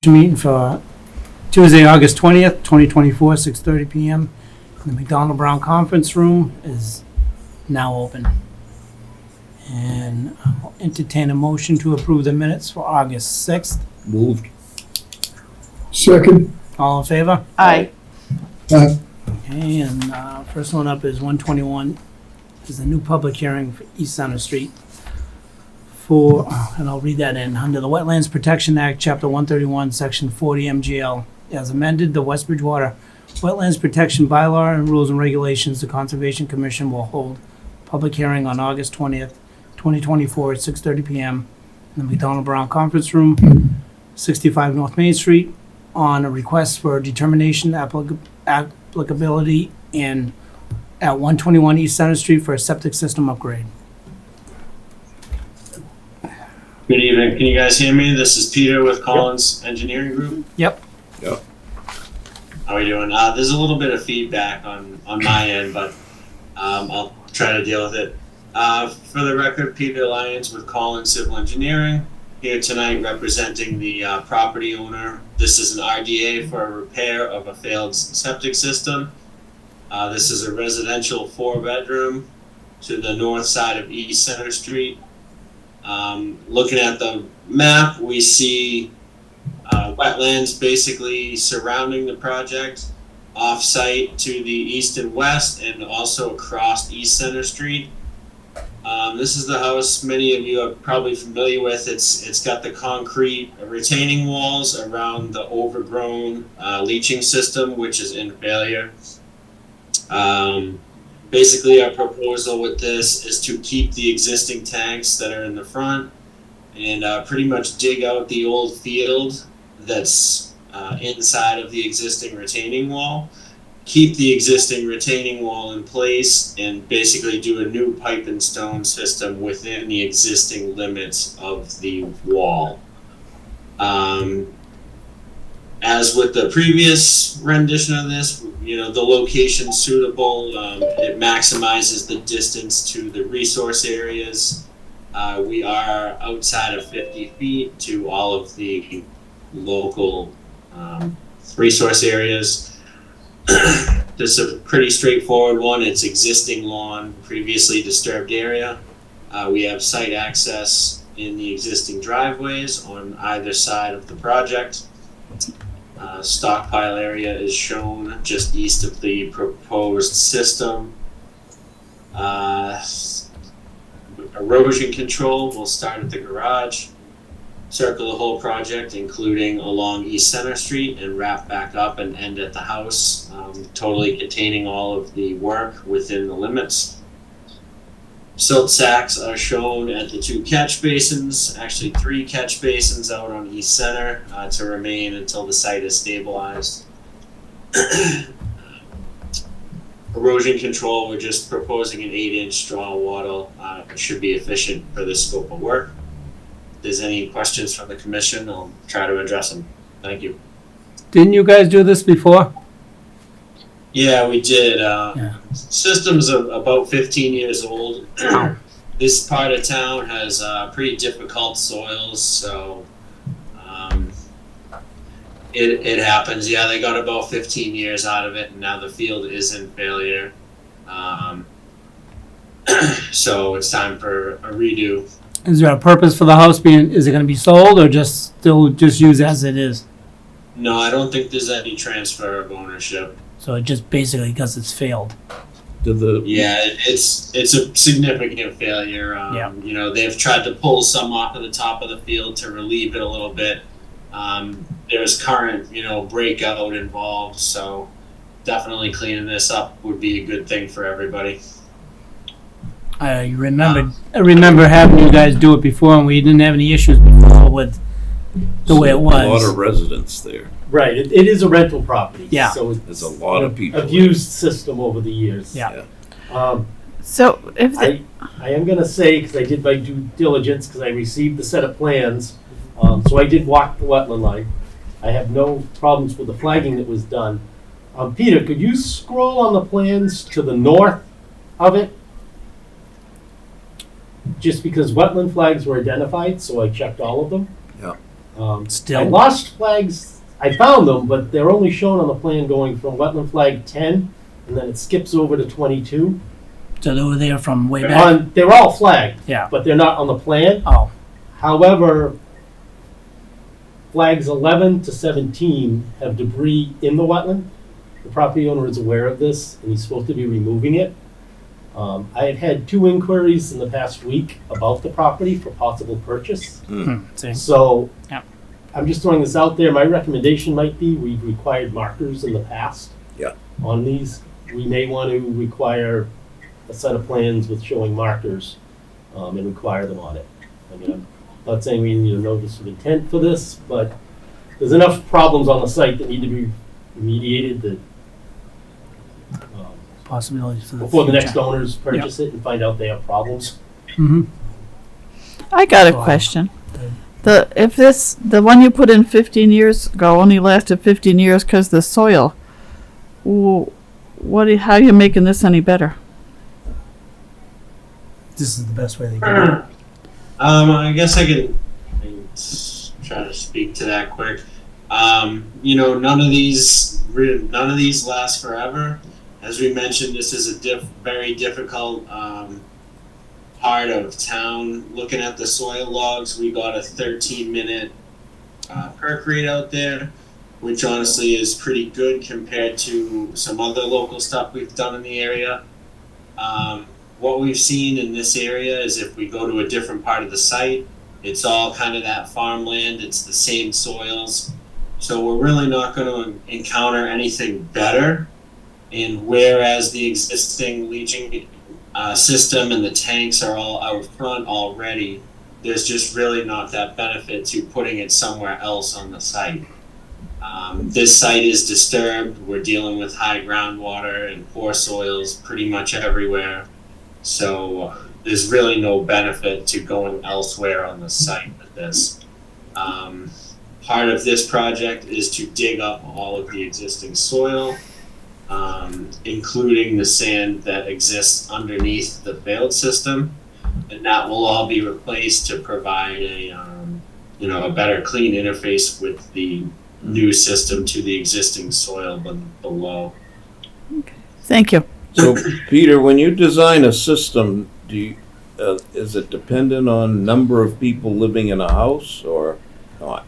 Meeting for Tuesday, August 20th, 2024, 6:30 PM. The McDonald Brown Conference Room is now open. And I'll entertain a motion to approve the minutes for August 6th. Moved. Second. All in favor? Aye. Okay, and first one up is 121, is the new public hearing for East Center Street for, and I'll read that in, under the Wetlands Protection Act, Chapter 131, Section 40 MGL, as amended, the West Bridgewater Wetlands Protection Bylaw and Rules and Regulations, the Conservation Commission will hold public hearing on August 20th, 2024 at 6:30 PM in the McDonald Brown Conference Room, 65 North Main Street, on a request for determination applicability in at 121 East Center Street for a septic system upgrade. Good evening. Can you guys hear me? This is Peter with Collins Engineering Group. Yep. How are we doing? There's a little bit of feedback on my end, but I'll try to deal with it. For the record, Peter Lyons with Collins Civil Engineering, here tonight representing the property owner. This is an RDA for a repair of a failed septic system. This is a residential 4-bedroom to the north side of East Center Street. Looking at the map, we see wetlands basically surrounding the project, off-site to the east and west, and also across East Center Street. This is the house many of you are probably familiar with. It's got the concrete retaining walls around the overgrown leaching system, which is in failure. Basically, our proposal with this is to keep the existing tanks that are in the front and pretty much dig out the old field that's inside of the existing retaining wall, keep the existing retaining wall in place, and basically do a new pipe and stone system within the existing limits of the wall. As with the previous rendition of this, the location suitable, it maximizes the distance to the resource areas. We are outside of 50 feet to all of the local resource areas. This is a pretty straightforward one. It's existing lawn, previously disturbed area. We have site access in the existing driveways on either side of the project. Stockpile area is shown just east of the proposed system. Erosion control will start at the garage, circle the whole project, including along East Center Street, and wrap back up and end at the house, totally containing all of the work within the limits. Silt sacks are shown at the 2 catch basins, actually 3 catch basins out on East Center to remain until the site is stabilized. Erosion control, we're just proposing an 8-inch straw wattle. It should be efficient for this scope of work. If there's any questions from the commission, I'll try to address them. Thank you. Didn't you guys do this before? Yeah, we did. Yeah. System's about 15 years old. This part of town has pretty difficult soils, so it happens. Yeah, they got about 15 years out of it, and now the field is in failure. So it's time for a redo. Is there a purpose for the house being, is it gonna be sold or just used as it is? No, I don't think there's any transfer of ownership. So it just basically because it's failed. Yeah, it's a significant failure. Yeah. They've tried to pull some off of the top of the field to relieve it a little bit. There's current, breakout involved, so definitely cleaning this up would be a good thing for everybody. I remember having you guys do it before, and we didn't have any issues before with the way it was. A lot of residents there. Right, it is a rental property. Yeah. So There's a lot of people. I've used system over the years. Yeah. So if the, I am gonna say, because I did my due diligence, because I received the set of plans, so I did walk the wetland line. I have no problems with the flagging that was done. Peter, could you scroll on the plans to the north of it? Just because wetland flags were identified, so I checked all of them. Yeah. I Still, lost flags, I found them, but they're only shown on the plan going from wetland flag 10, and then it skips over to 22. so they were there from way back? They're all flagged, Yeah. but they're not on the plan. Oh, However, flags 11 to 17 have debris in the wetland. The property owner is aware of this, and he's supposed to be removing it. I have had 2 inquiries in the past week about the property for possible purchase. see, So Yep. I'm just throwing this out there. My recommendation might be, we've required markers in the past Yeah. on these. We may want to require a set of plans with showing markers and require them on it. I mean, I'm not saying we need a notice of intent for this, but there's enough problems on the site that need to be remediated that possibilities for the before the next future. owners purchase it and find out they have problems. Mhm. I got a Go on. question. The one you put in 15 years ago only lasted 15 years because the soil. How are you making this any better? This is the best way they can do it. I guess I can try to speak to that quick. None of these last forever. As we mentioned, this is a very difficult part of town. Looking at the soil logs, we got a 13-minute perk rate out there, which honestly is pretty good compared to some other local stuff we've done in the area. What we've seen in this area is if we go to a different part of the site, it's all kind of that farmland, it's the same soils. So we're really not going to encounter anything better. And whereas the existing leaching system and the tanks are all out front already, there's just really not that benefit to putting it somewhere else on the site. This site is disturbed. We're dealing with high groundwater and poor soils pretty much everywhere. So there's really no benefit to going elsewhere on the site with this. Part of this project is to dig up all of the existing soil, including the sand that exists underneath the failed system, and that will all be replaced to provide a better clean interface with the new system to the existing soil below. Thank you. So, Peter, when you design a system, is it dependent on number of people living in a house or not?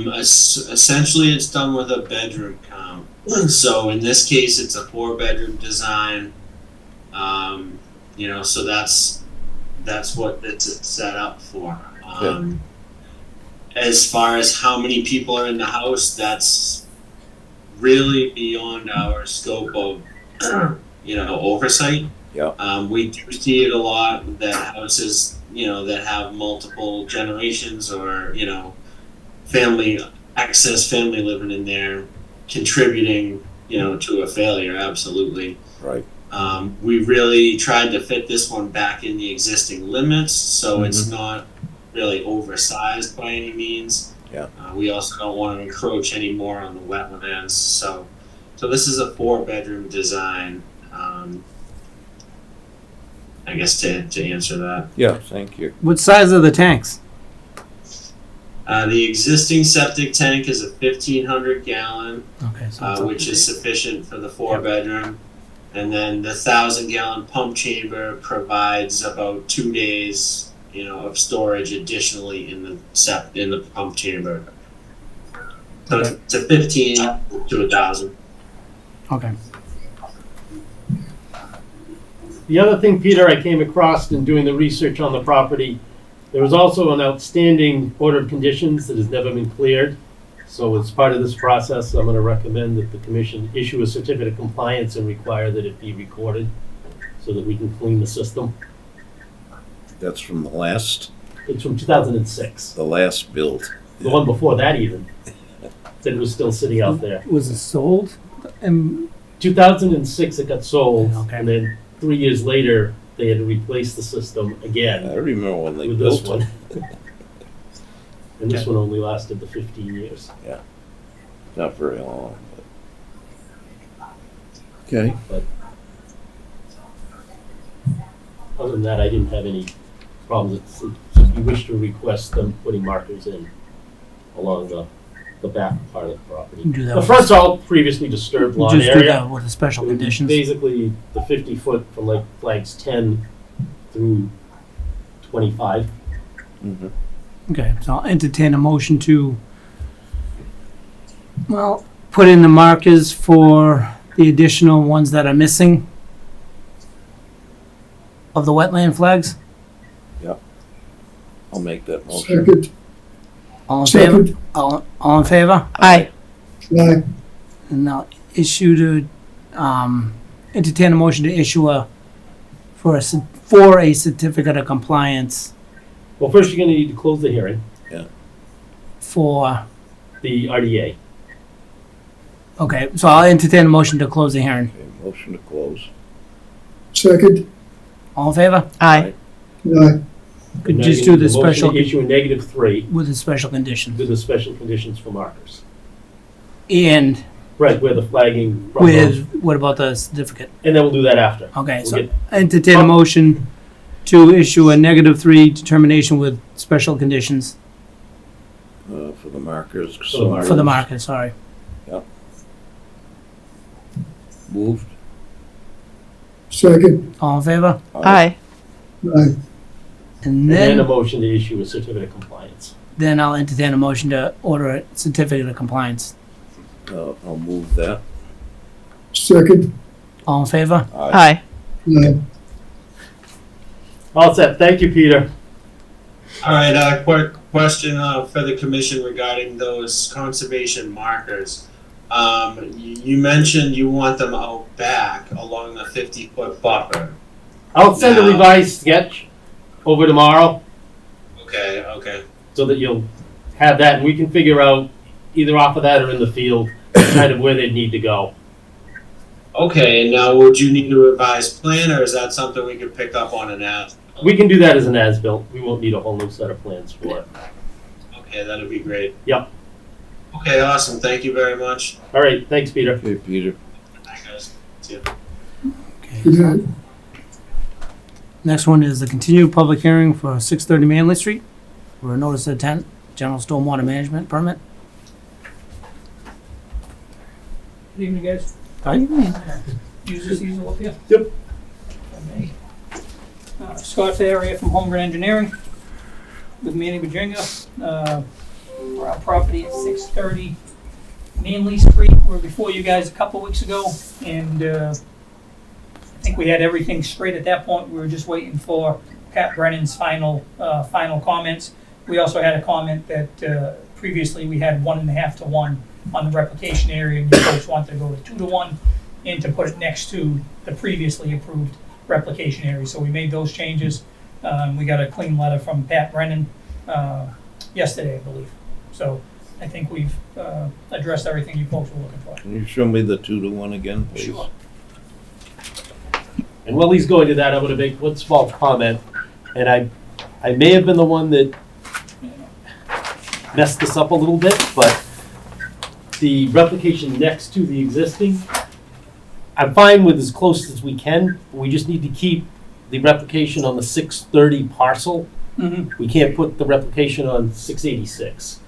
Essentially, it's done with a bedroom count. So in this case, it's a 4-bedroom design. So that's what it's set up for. As far as how many people are in the house, that's really beyond our scope of oversight. Yeah. We do see it a lot that houses that have multiple generations or family living in there contributing to a failure. Absolutely. Right. We really tried to fit this one back in the existing limits, so it's not really oversized by any means. Yeah. We also don't want to encroach any more on the wetlands, so this is a 4-bedroom design. I guess to answer that. Yeah, thank you. What size are the tanks? The existing septic tank is a 1,500 gallon, Okay, so it's which is sufficient for the 4-bedroom. And then the 1,000-gallon pump chamber provides about 2 days, of storage additionally in the pump chamber. So it's a 15 to 1,000. okay. The other thing, Peter, I came across in doing the research on the property, there was also an outstanding order of conditions that has never been cleared. So as part of this process, I'm going to recommend that the commission issue a certificate of compliance and require that it be recorded so that we can clean the system. That's from the last It's from 2006. build. The one before that even. Said it was still sitting out there. Was it sold? 2006 it got sold, Okay. and then 3 years later, they had to replace the system I again remember when they with this built one. it. And this one only lasted the 15 years. Not very long. Okay. But other than that, I didn't have any problems. It's you wish to request them putting markers in along the back part of the property. You can do that The with- front's all previously disturbed lawn Just do area. that with the special It would be conditions. basically the 50-foot from like flags 10 through 25. Mhm. Okay, so I'll entertain a motion to, well, put in the markers for the additional ones that are missing of the wetland flags. I'll make that motion. Second. All in favor? Second. All in favor? Aye. Aye. And I'll issue to, entertain a motion to issue for a certificate of compliance Well, first you're gonna need to close the hearing, for, the RDA. okay, so I'll entertain a motion to close the hearing. Okay, motion to close. Second. All in favor? Aye. Aye. Could And now just you do need the a motion special, to issue a -3 with the special conditions. with the special conditions for markers. And Right, where the flagging. from with, what about the certificate? And then we'll do that after. Okay, We'll so get- entertain a motion to issue a -3 determination with special conditions For the markers. For the markers. for the market, sorry. Moved. Second. All in favor? Aye. Aye. And And then a then, motion to issue a certificate of compliance. then I'll entertain a motion to order a certificate of compliance. I'll move that. Second. All in favor? Aye. Aye. All set, thank you, Peter. All right, quick question for the commission regarding those conservation markers. You mentioned you want them out back along the 50-foot buffer. I'll send a Now- revised sketch over tomorrow Okay, okay. so that you'll have that and we can figure out either off of that or in the field, kind of where they need to go. Okay, and now would you need a revised plan, or is that something we could pick up on an app? We can do that as an as-built. We won't need a whole new set of plans for it. Okay, that'd be great. Yep. Okay, awesome. Thank you very much. All right, thanks, Peter. Okay, Peter. Bye, guys. See ya. Good night. Next one is the continued public hearing for 630 Manley Street for a notice of intent, general stormwater management permit. Good evening, guys. Aye. Use this easel up here? Yep. If I may. Scott Farrier from Holmgren Engineering with Manny, Virginia. For our property at 630 Manley Street. We were before you guys a couple weeks ago, and I think we had everything straight at that point. We were just waiting for Pat Brennan's final comments. We also had a comment that previously we had 1.5 to 1 on the replication area, and you folks wanted to go to 2 to 1 and to put it next to the previously approved replication area. So we made those changes. We got a clean letter from Pat Brennan yesterday, I believe. So I think we've addressed everything you folks were looking for. Can you show me the 2-to-1 again, please? Sure. And while he's going to that, I want to make one small comment. And I may have been the one that messed this up a little bit, but the replication next to the existing, I'm fine with as close as we can. We just need to keep the replication on the 630 parcel. Mm-hmm. We can't put the replication on 686,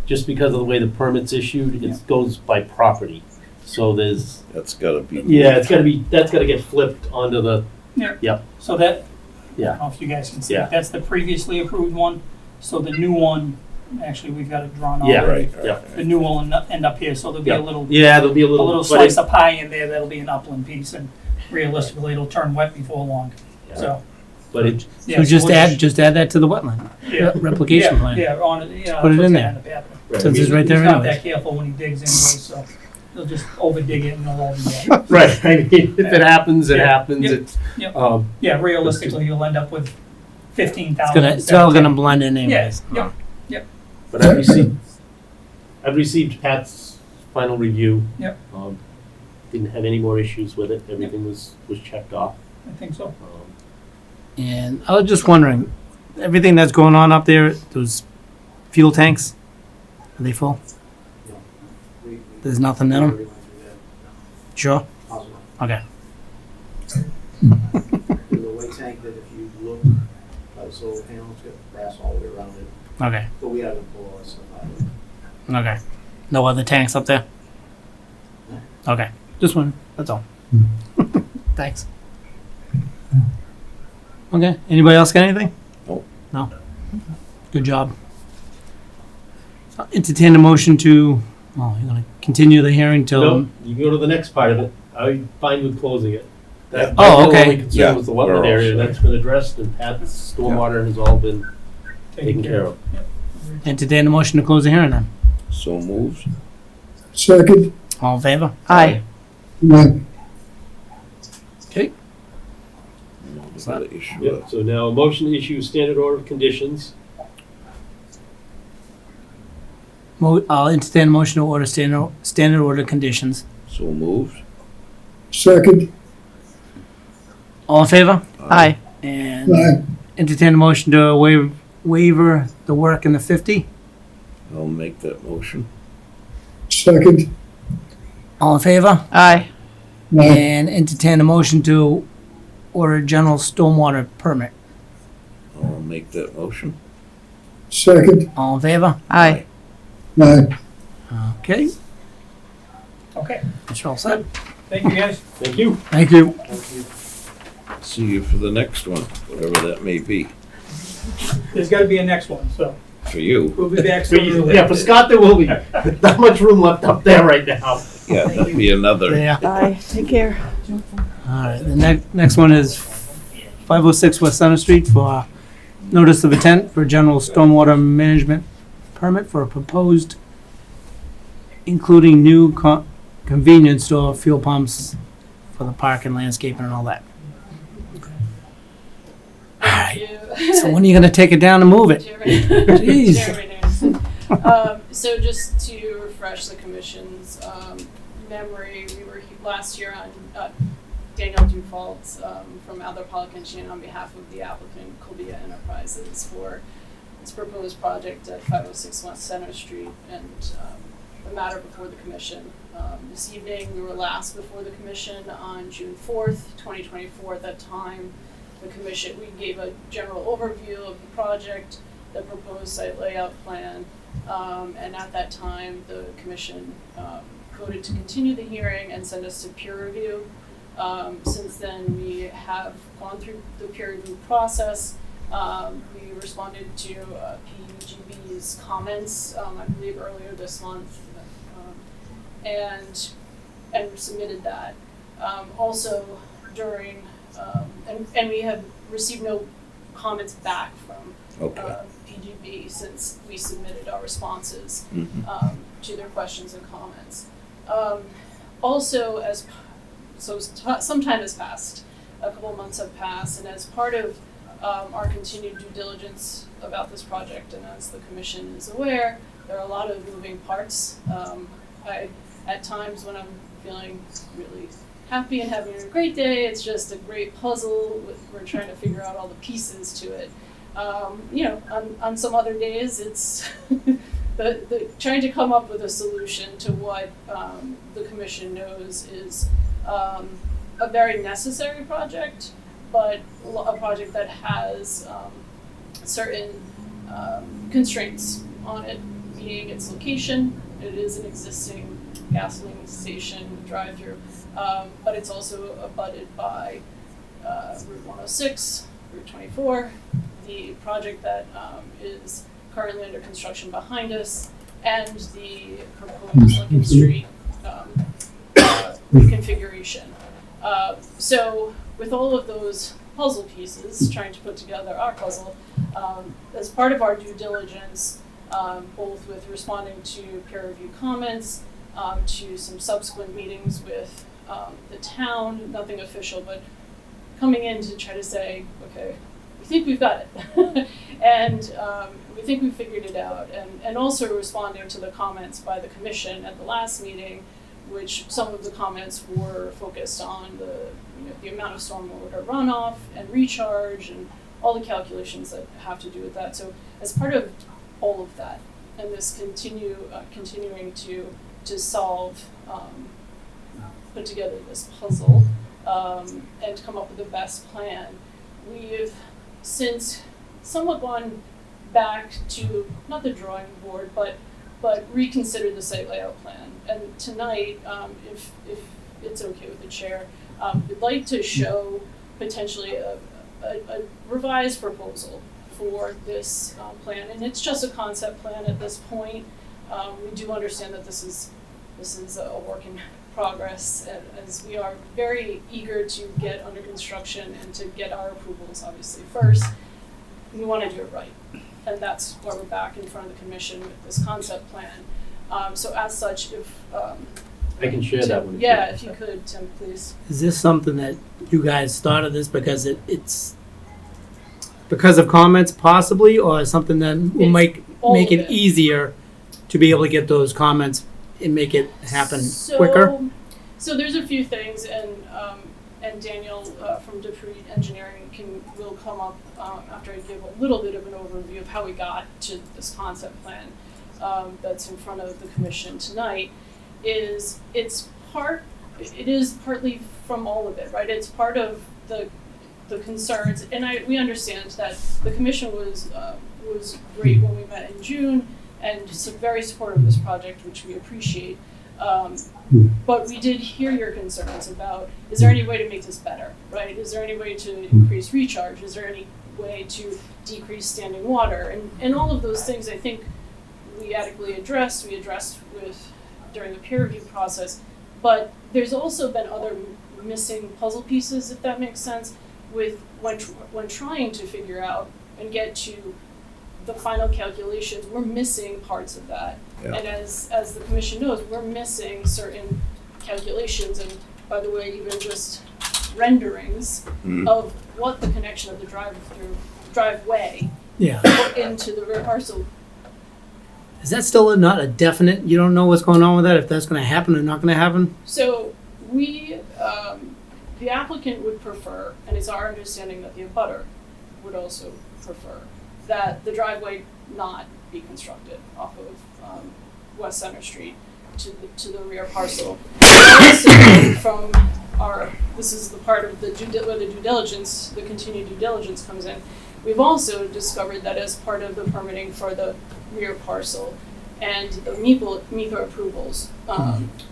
just because of the way the permit's issued. It goes by property. So there's, That's gotta be. yeah, that's gotta get flipped onto the, So that, I Yeah. don't know if you guys can see, Yeah. that's the previously approved one. So the new one, actually, we've got it drawn Yeah. already. Right, Yeah. right. The new one will end up here, so there'll be a little there'll be a a little. little but slice it- of pie in there, that'll be an upland piece, and realistically, it'll turn wet before long, Yeah. so. But it, yeah, So just we'll add that to the wetland Yeah, replication yeah, plan. yeah, on it, yeah. Put it I'll in that there. the paper. right. Since it's right there He's not anyways. that careful when he digs anyways, so he'll just over dig it and it'll all be wet. Right, I mean, if it happens, it Yeah. happens. Yep. It's, Yep. Yeah, realistically, you'll end up with 15,000. It's all gonna blend in anyways. Yeah, yeah. but I've received Pat's final review. Yep. Didn't have any more issues with it. Everything was checked off. I think so. And I was just wondering, everything that's going on up there, those fuel tanks, are they full? There's nothing in them? Sure? Okay. There's a white tank that if you look solar panels, got brass all the way around it, Okay, but we haven't pulled all that stuff out of it. okay. No other tanks up there? Okay, just one, that's all. Thanks. Okay, anybody else got anything? Nope. No? Good job. Entertain a motion to, well, you're gonna continue the hearing till, No, you can go to the next part of it. I'm fine with closing it. That, Oh, my okay. only concern Yeah, was the we're all wetland area, and set. that's been addressed, and Pat's stormwater has all been taken care of. entertain a motion to close the hearing then. So moved. Second. All in favor? Aye. Aye. Okay. We gotta issue Yeah, so now a motion to issue standard order of conditions. I'll entertain a motion to order standard order conditions. So moved. Second. All in favor? Aye. And Aye. entertain a motion to waiver the work in the 50. I'll make that motion. Second. All in favor? Aye. Aye. And entertain a motion to order a general stormwater permit. I'll make that motion. Second. All in favor? Aye. Aye. Okay, Okay, that's all set. thank you guys. Thank you. Thank you. See you for the next one, whatever that may be. There's gotta be a next one, so For you. we'll be back soon. Yeah, for Scott there will be. Not much room left up there right now. Yeah, that'd be another. Yeah. Aye. Take care. All right, the next one is 506 West Center Street for notice of intent for general stormwater management permit for a proposed, including new convenience store, fuel pumps for the park and landscaping and all that. All right, so when are you gonna take it down and move it? Jeez. Chairman Anderson. So just to refresh the commission's memory, we were last year on Daniel Dufault from Adler Pollock and Sheehan on behalf of the applicant Columbia Enterprises for this proposed project at 506 West Center Street and the matter before the commission. This evening, we were last before the commission on June 4th, 2024. At that time, the commission, we gave a general overview of the project, the proposed site layout plan, and at that time, the commission voted to continue the hearing and send us to peer review. Since then, we have gone through the peer review process. We responded to PGB's comments, I believe earlier this month, and submitted that. Also during, and we have received no comments back from Okay. PGB since we submitted our responses Mhm. to their questions and comments. Also, some time has passed, a couple months have passed, and as part of our continued due diligence about this project, and as the commission is aware, there are a lot of moving parts. At times when I'm feeling really happy and having a great day, it's just a great puzzle. We're trying to figure out all the pieces to it. On some other days, it's the trying to come up with a solution to what the commission knows is a very necessary project, but a project that has certain constraints on it, being its location. It is an existing gasoline station drive-through, but it's also abutted by Route 106, Route 24, the project that is currently under construction behind us, and the proposed Lincoln Street reconfiguration. So with all of those puzzle pieces, trying to put together our puzzle, as part of our due diligence, both with responding to peer review comments, to some subsequent meetings with the town, nothing official, but coming in to try to say, okay, we think we've got it. And we think we've figured it out. And also responding to the comments by the commission at the last meeting, which some of the comments were focused on the amount of stormwater runoff and recharge and all the calculations that have to do with that. So as part of all of that, and this continuing to solve, put together this puzzle, and come up with the best plan, we've since somewhat gone back to, not the drawing board, but reconsider the site layout plan. And tonight, if it's okay with the chair, we'd like to show potentially a revised proposal for this plan. And it's just a concept plan at this point. We do understand that this is a work in progress, as we are very eager to get under construction and to get our approvals, obviously, first. We want to do it right. And that's why we're back in front of the commission with this concept plan. So as such, if I can share that one. yeah, if you could, Tim, please. Is this something that you guys started this because it's because of comments possibly, or something that will It's make all of it it. easier to be able to get those comments and make it happen quicker? So there's a few things, and Daniel from Dupree Engineering will come up after I give a little bit of an overview of how we got to this concept plan that's in front of the commission tonight. It is partly from all of it, right? It's part of the concerns, and we understand that the commission was great when we met in June and very supportive of this project, which we appreciate. But we did hear your concerns about, is there any way to make this better, right? Is there any way to increase recharge? Is there any way to decrease standing water? And all of those things I think we adequately addressed. We addressed during the peer review process. But there's also been other missing puzzle pieces, if that makes sense, with when trying to figure out and get to the final calculations, we're missing parts of that. Yeah. And as the commission knows, we're missing certain calculations, and by the way, even just renderings of what the connection of the driveway Yeah. into the rear parcel. Is that still not a definite? You don't know what's going on with that, if that's going to happen or not going to happen? So we, the applicant would prefer, and it's our understanding that the abutter would also prefer, that the driveway not be constructed off of West Center Street to the rear parcel. Also, from this is the part of where the due diligence, the continued due diligence comes in. We've also discovered that as part of the permitting for the rear parcel and the MEPA approvals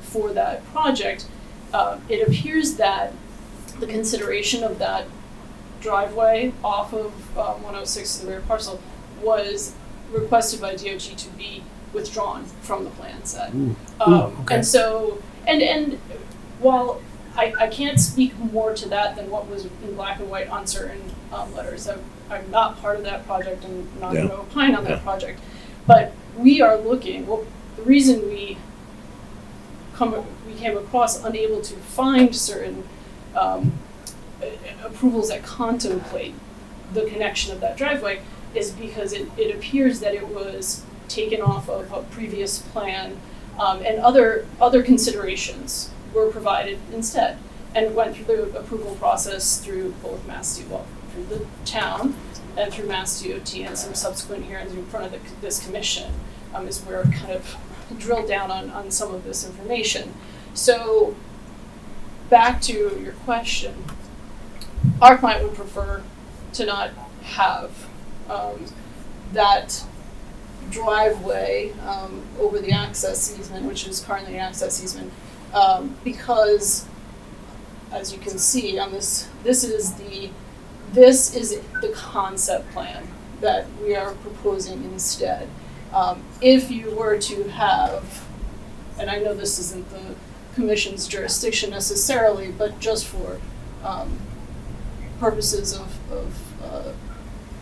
for that project, it appears that the consideration of that driveway off of 106 to the rear parcel was requested by DOT to be withdrawn from the plan set. Okay. And so, and while I can't speak more to that than what was in black and white on certain letters, I'm not part of that project and not going to opine on that project, but we are looking, the reason we came across unable to find certain approvals that contemplate the connection of that driveway is because it appears that it was taken off of a previous plan, and other considerations were provided instead, and went through the approval process through both through the town and through Mass DOT, and some subsequent hearings in front of this commission is where it kind of drilled down on some of this information. So back to your question, our client would prefer to not have that driveway over the access easement, which is currently an access easement, because, as you can see on this is the concept plan that we are proposing instead. If you were to have, and I know this isn't the commission's jurisdiction necessarily, but just for purposes of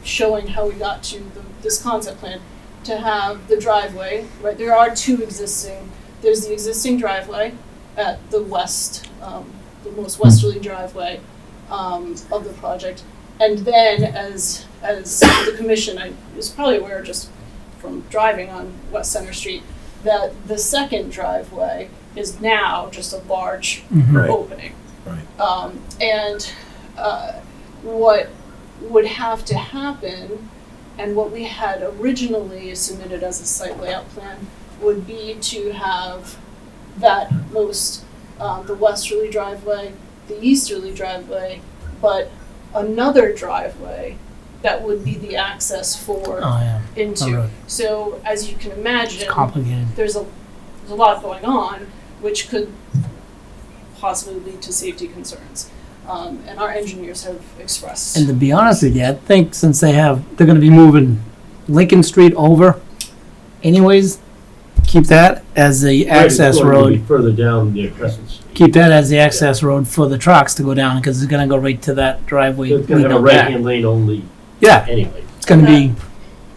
showing how we got to this concept plan, to have the driveway, right, there are there's the existing driveway at the west, the most westerly driveway of the project. And then as the commission is probably aware just from driving on West Center Street, that the second driveway is now just a large Right. opening. Right. And what would have to happen, and what we had originally submitted as a site layout plan, would be to have that the westerly driveway, the easterly driveway, but another driveway that would be the access for Oh, yeah. into. road. So as you can It's imagine, complicated. there's a lot going on, which could possibly lead to safety concerns. And our engineers have expressed. And to be honest with you, I think since they're gonna be moving Lincoln Street over anyways, keep that as the access Right, it's going to be road. further down near Crescent Street. Keep that as the access road for the trucks to go down, because it's gonna go right to that driveway. It's gonna have a leading back. right-hand lane only Yeah, anyway. it's gonna be,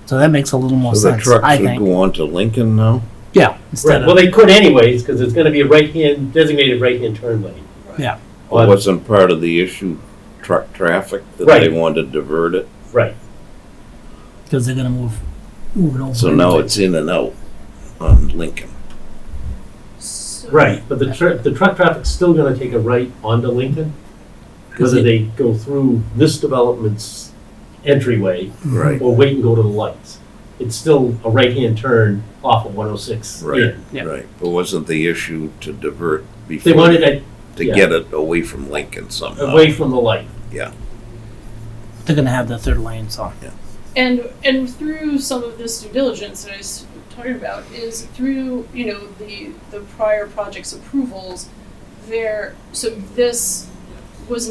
so that makes a little more So the sense, trucks I would think. go on to Lincoln now? Yeah, instead Right, well, of, they could anyways, because it's gonna be a right-hand, designated right-hand turn lane. yeah, Or On- wasn't part of the issue truck traffic that they Right. wanted to divert it? Right, because they're gonna move it over. So now it's in and out on Lincoln. So- right, but the truck traffic's still gonna take a right onto Lincoln, Because whether they- they go through this development's entryway Right. or wait and go to the lights. It's still a right-hand turn off of 106 Right. in. Yeah. Right, but wasn't the issue to divert They before, wanted it to yeah. get it away from Lincoln somehow? away from the light. They're gonna have the third lane, so. And through some of this due diligence that I was talking about is through, the prior project's approvals, so this was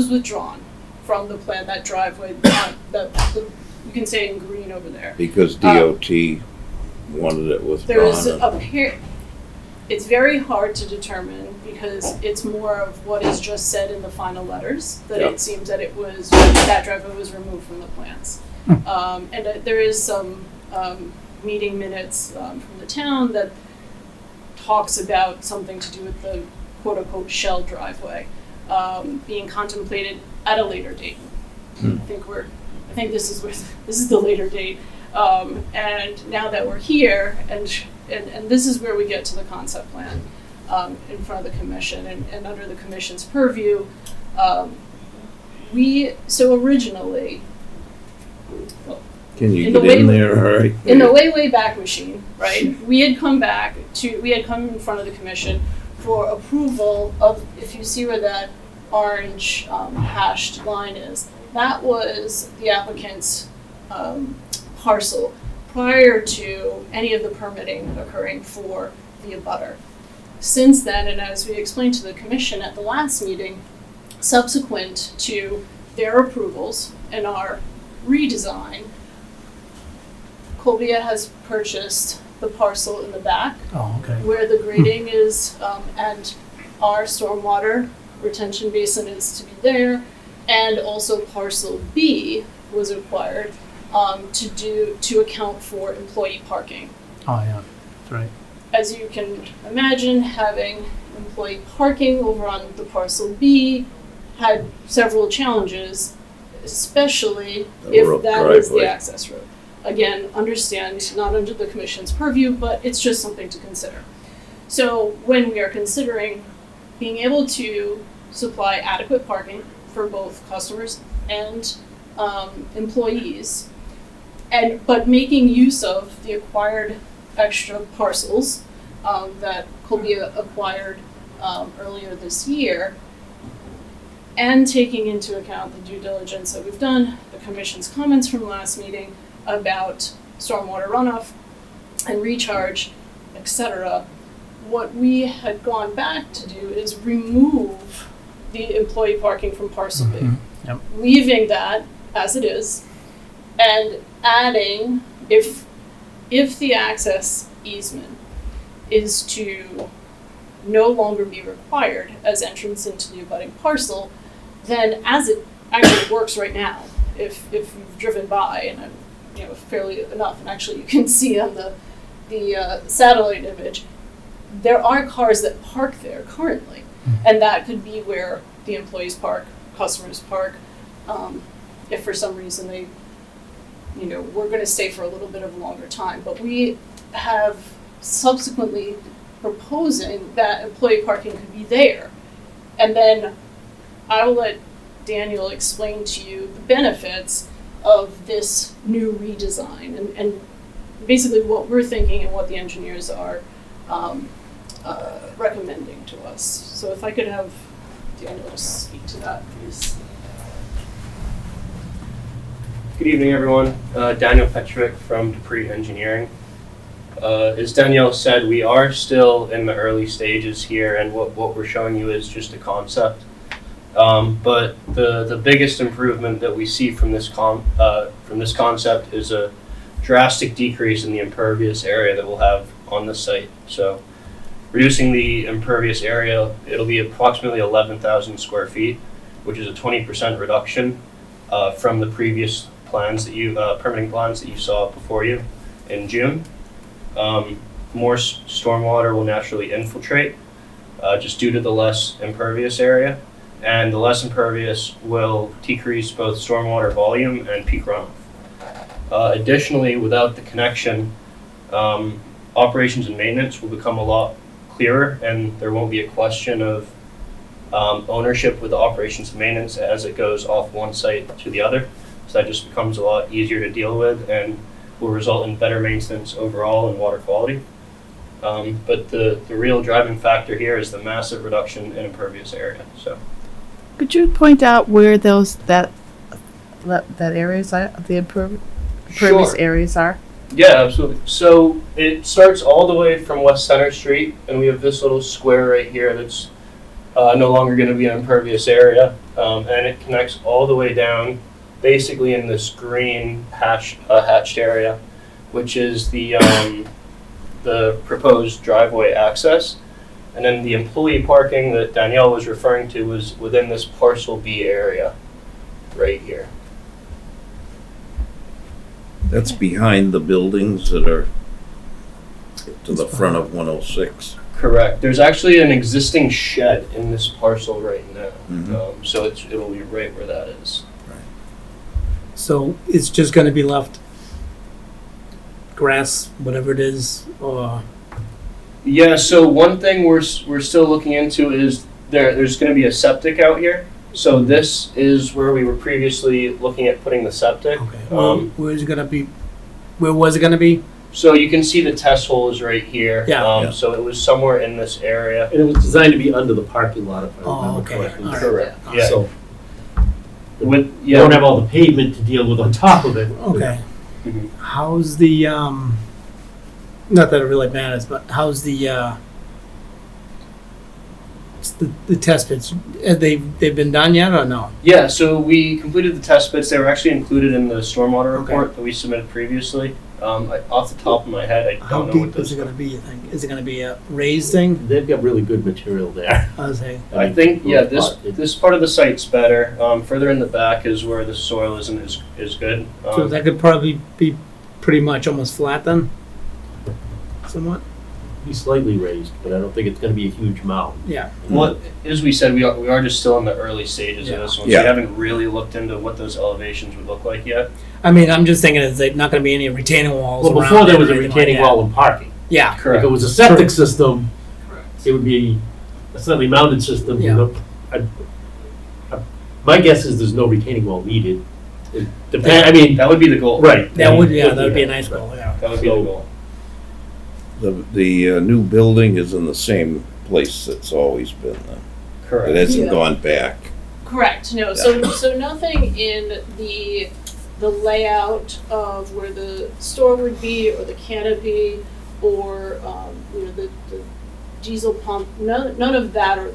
withdrawn from the plan, that driveway, you can say in green over there. Because DOT wanted it There's withdrawn. it's very hard to determine because it's more of what is just said in the final letters, that Yeah. it seems that that driveway was removed from the plans. There is some meeting minutes from the town that talks about something to do with the quote-unquote shell driveway being contemplated at a later date. I think this is the later date. And now that we're here, and this is where we get to the concept plan in front of the commission and under the commission's purview. Originally, Can you in the get in way- there, all right? in the way back machine, right? We had come in front of the commission for approval of, if you see where that orange hashed line is, that was the applicant's parcel prior to any of the permitting occurring for the abutter. Since then, and as we explained to the commission at the last meeting, subsequent to their approvals and our redesign, Colbia has purchased the parcel in the back Oh, okay. where the grading is, and our stormwater retention basin is to be there, and also parcel B was acquired to account for employee parking. Oh, yeah, that's right. As you can imagine, having employee parking over on the parcel B had several challenges, especially The if road that is the driveway. access road. Again, understand, not under the commission's purview, but it's just something to consider. So when we are considering being able to supply adequate parking for both customers and employees, but making use of the acquired extra parcels that Colbia acquired earlier this year, and taking into account the due diligence that we've done, the commission's comments from last meeting about stormwater runoff and recharge, etc., what we had gone back to do is remove the employee parking from parcel B, Yep. leaving that as it is, and adding, if the access easement is to no longer be required as entrance into the abutting parcel, then as it actually works right now, if you've driven by, and fairly enough, and actually you can see on the satellite image, there are cars that park there currently, and that could be where the employees park, customers park. If for some reason they, we're going to stay for a little bit of a longer time, but we have subsequently proposing that employee parking could be there, and then I will let Daniel explain to you the benefits of this new redesign and basically what we're thinking and what the engineers are recommending to us. So if I could have Daniel just speak to that, please. Good evening, everyone. Daniel Petrovic from Dupree Engineering. As Danielle said, we are still in the early stages here, and what we're showing you is just a concept. But the biggest improvement that we see from this concept is a drastic decrease in the impervious area that we'll have on the site. So, reducing the impervious area, it'll be approximately 11,000 square feet, which is a 20% reduction from the previous plans that permitting plans that you saw before you in June. More stormwater will naturally infiltrate just due to the less impervious area, and the less impervious will decrease both stormwater volume and peak runoff. Additionally, without the connection, operations and maintenance will become a lot clearer, and there won't be a question of ownership with the operations and maintenance as it goes off one site to the other. So that just becomes a lot easier to deal with and will result in better maintenance overall and water quality. But the real driving factor here is the massive reduction in impervious area. So, Could you point out where that areas are, the impervious Sure. areas are? Yeah, absolutely. So it starts all the way from West Center Street, and we have this little square right here that's no longer going to be an impervious area, and it connects all the way down, basically in this green hatched area, which is the proposed driveway access, and then the employee parking that Danielle was referring to was within this parcel B area, right here. That's behind the buildings that are to the front of 106. Correct. There's actually an existing shed in this parcel right now, Mhm. so it'll be right where that is. So it's just gonna be left grass, whatever it is, or, Yeah. So one thing we're still looking into is there's going to be a septic out here. So this is where we were previously looking at putting the septic. okay. Where's it gonna be? Where was it gonna be? So you can see the test hole is right here. Yeah. Yeah. So it was somewhere in this area. And it was designed to be under the parking lot, if I Oh, remember okay. correctly. All right. Correct. Yeah. So With you don't have all the pavement to deal with on top of it. Okay. Mhm. How's the, not that it really matters, but how's the test pits? They've been done yet or no? Yeah, so we completed the test bits. They were actually included in the stormwater Okay. report that we submitted previously. Off the top of my head, I How don't know what deep is those. it gonna be, you think? Is it gonna be a raised thing? They've got really good material there. I was saying, I think, yeah, It- this part of the site's better. Further in the back is where the soil isn't as good. so that could probably be pretty much almost flat then? Somewhat? Be slightly raised, but I don't think it's gonna be a huge mound. Yeah. Well, as we said, we are just still in the early stages of this one. So Yeah. we haven't really looked into what those elevations would look like yet. I mean, I'm just thinking, is there not gonna be any retaining walls Well, around before there it was or a anything like retaining that? wall and parking. Yeah, If it was a septic system, Correct. it would be a slightly mounted system. Yeah. My guess is there's no retaining wall needed. It depends, I mean, That would be the goal. right. that would be a nice goal, yeah. That would be the goal. The new building is in the same place it's always been. It Correct. hasn't Yeah. gone back. Correct, no, so nothing in the layout of where the store would be, or the canopy, or, the diesel pump, none of that, or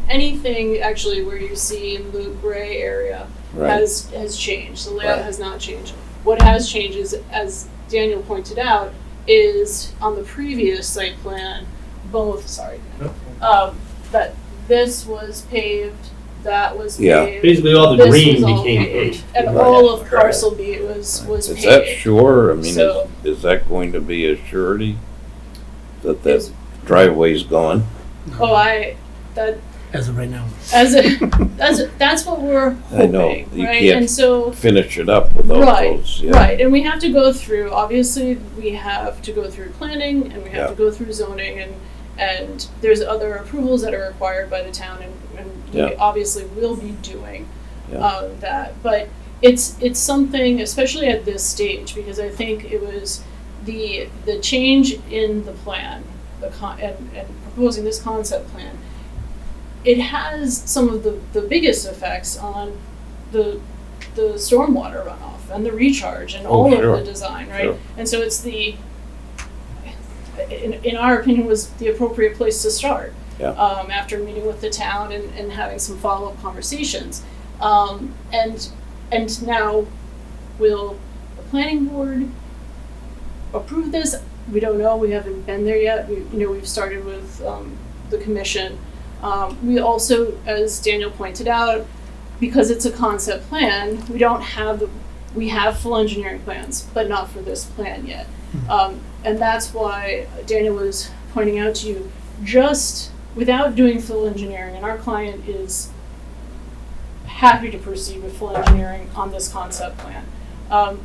anything actually where you see in the gray area Right. has changed, the layout Right. has not changed. What has changed is, as Daniel pointed out, is on the previous site plan, that this was paved, that was Yeah. paved. Basically, all the This green was all became paved, paved. and Right. all of Correct. parcel B was Is paved. that sure? I mean, So- is that going to be a surety that Is- that driveway's gone? Oh, that, As of right now. that's what we're I know, hoping, you right? can't- And so, Finish it up without Right, those, yeah. right, and we have to go through, obviously, we have to go through planning, and we have Yeah. to go through zoning, and there's other approvals that are required by the town, and we Yeah. obviously will be doing Yeah. that. But it's something, especially at this stage, because I think it was the change in the plan, and proposing this concept plan, it has some of the biggest effects on the stormwater runoff runoff and the recharge and all sure. of the design, right? Sure. And so it's in our opinion, was the appropriate place to start. Yeah. After meeting with the town and having some follow-up conversations. And now, will the planning board approve this? We don't know, we haven't been there yet. We've started with the commission. We also, as Daniel pointed out, because it's a concept plan, we have full engineering plans, but not for this plan yet. And that's why Daniel was pointing out to you, just without doing full engineering, and our client is happy to proceed with full engineering on this concept plan.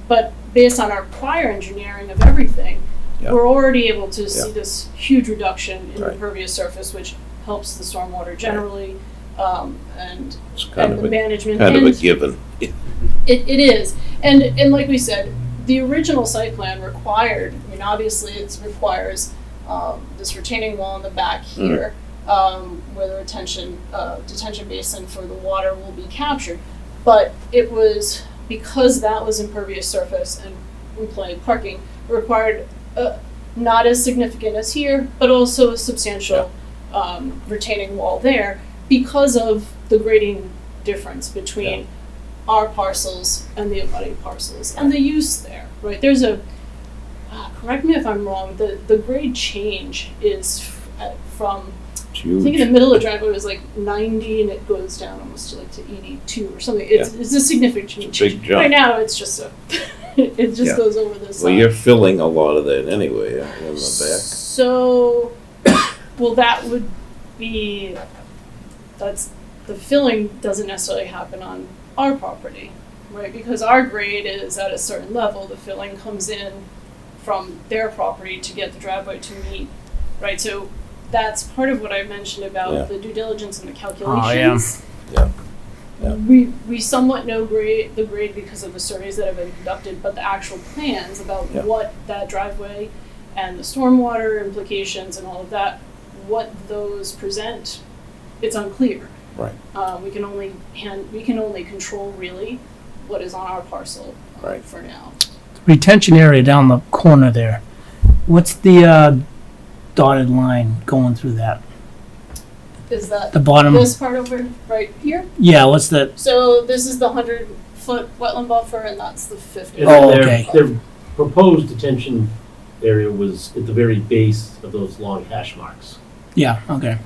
But based on our prior engineering of everything, Yeah. we're already able to see Yeah. this huge reduction in Right. impervious surface, which helps the stormwater generally, and It's kind and of the a, management. kind of a And given. it is. And like we said, the original site plan required, obviously it requires this retaining wall in the back here, where the detention basin for the water will be captured. But it was, because that was impervious surface and we play parking, required not as significant as here, but also a substantial retaining wall there because of the grading difference between our parcels and the abutting parcels and the use there, right? There's correct me if I'm wrong, the grade change is from, It's I think in huge. the middle of the driveway was like 90 and it goes down almost to 82 or something. It's a significant change. Big jump. Right now, it's just it just Yeah. goes over this. Well, you're filling a lot of that anyway in the back. So, well, that would be, the filling doesn't necessarily happen on our property, right? Because our grade is at a certain level, the filling comes in from their property to get the driveway to meet, right? So that's part of what I mentioned about Yeah. the due diligence and the yeah. calculations. Yeah. Yeah. We somewhat know the grade because of the surveys that have been conducted, but the actual plans about Yeah. what that driveway and the stormwater implications and all of that, what those present, it's unclear. Right. We can only control really what is on our parcel Right. for now. Retention area down the corner there. What's the dotted line going through that? Is that The bottom? this part over right here? Yeah, what's the, So this is the 100-foot wetland buffer, and that's the 50. And Oh, then okay. their proposed detention area was at the very base of those long hash marks. yeah, okay.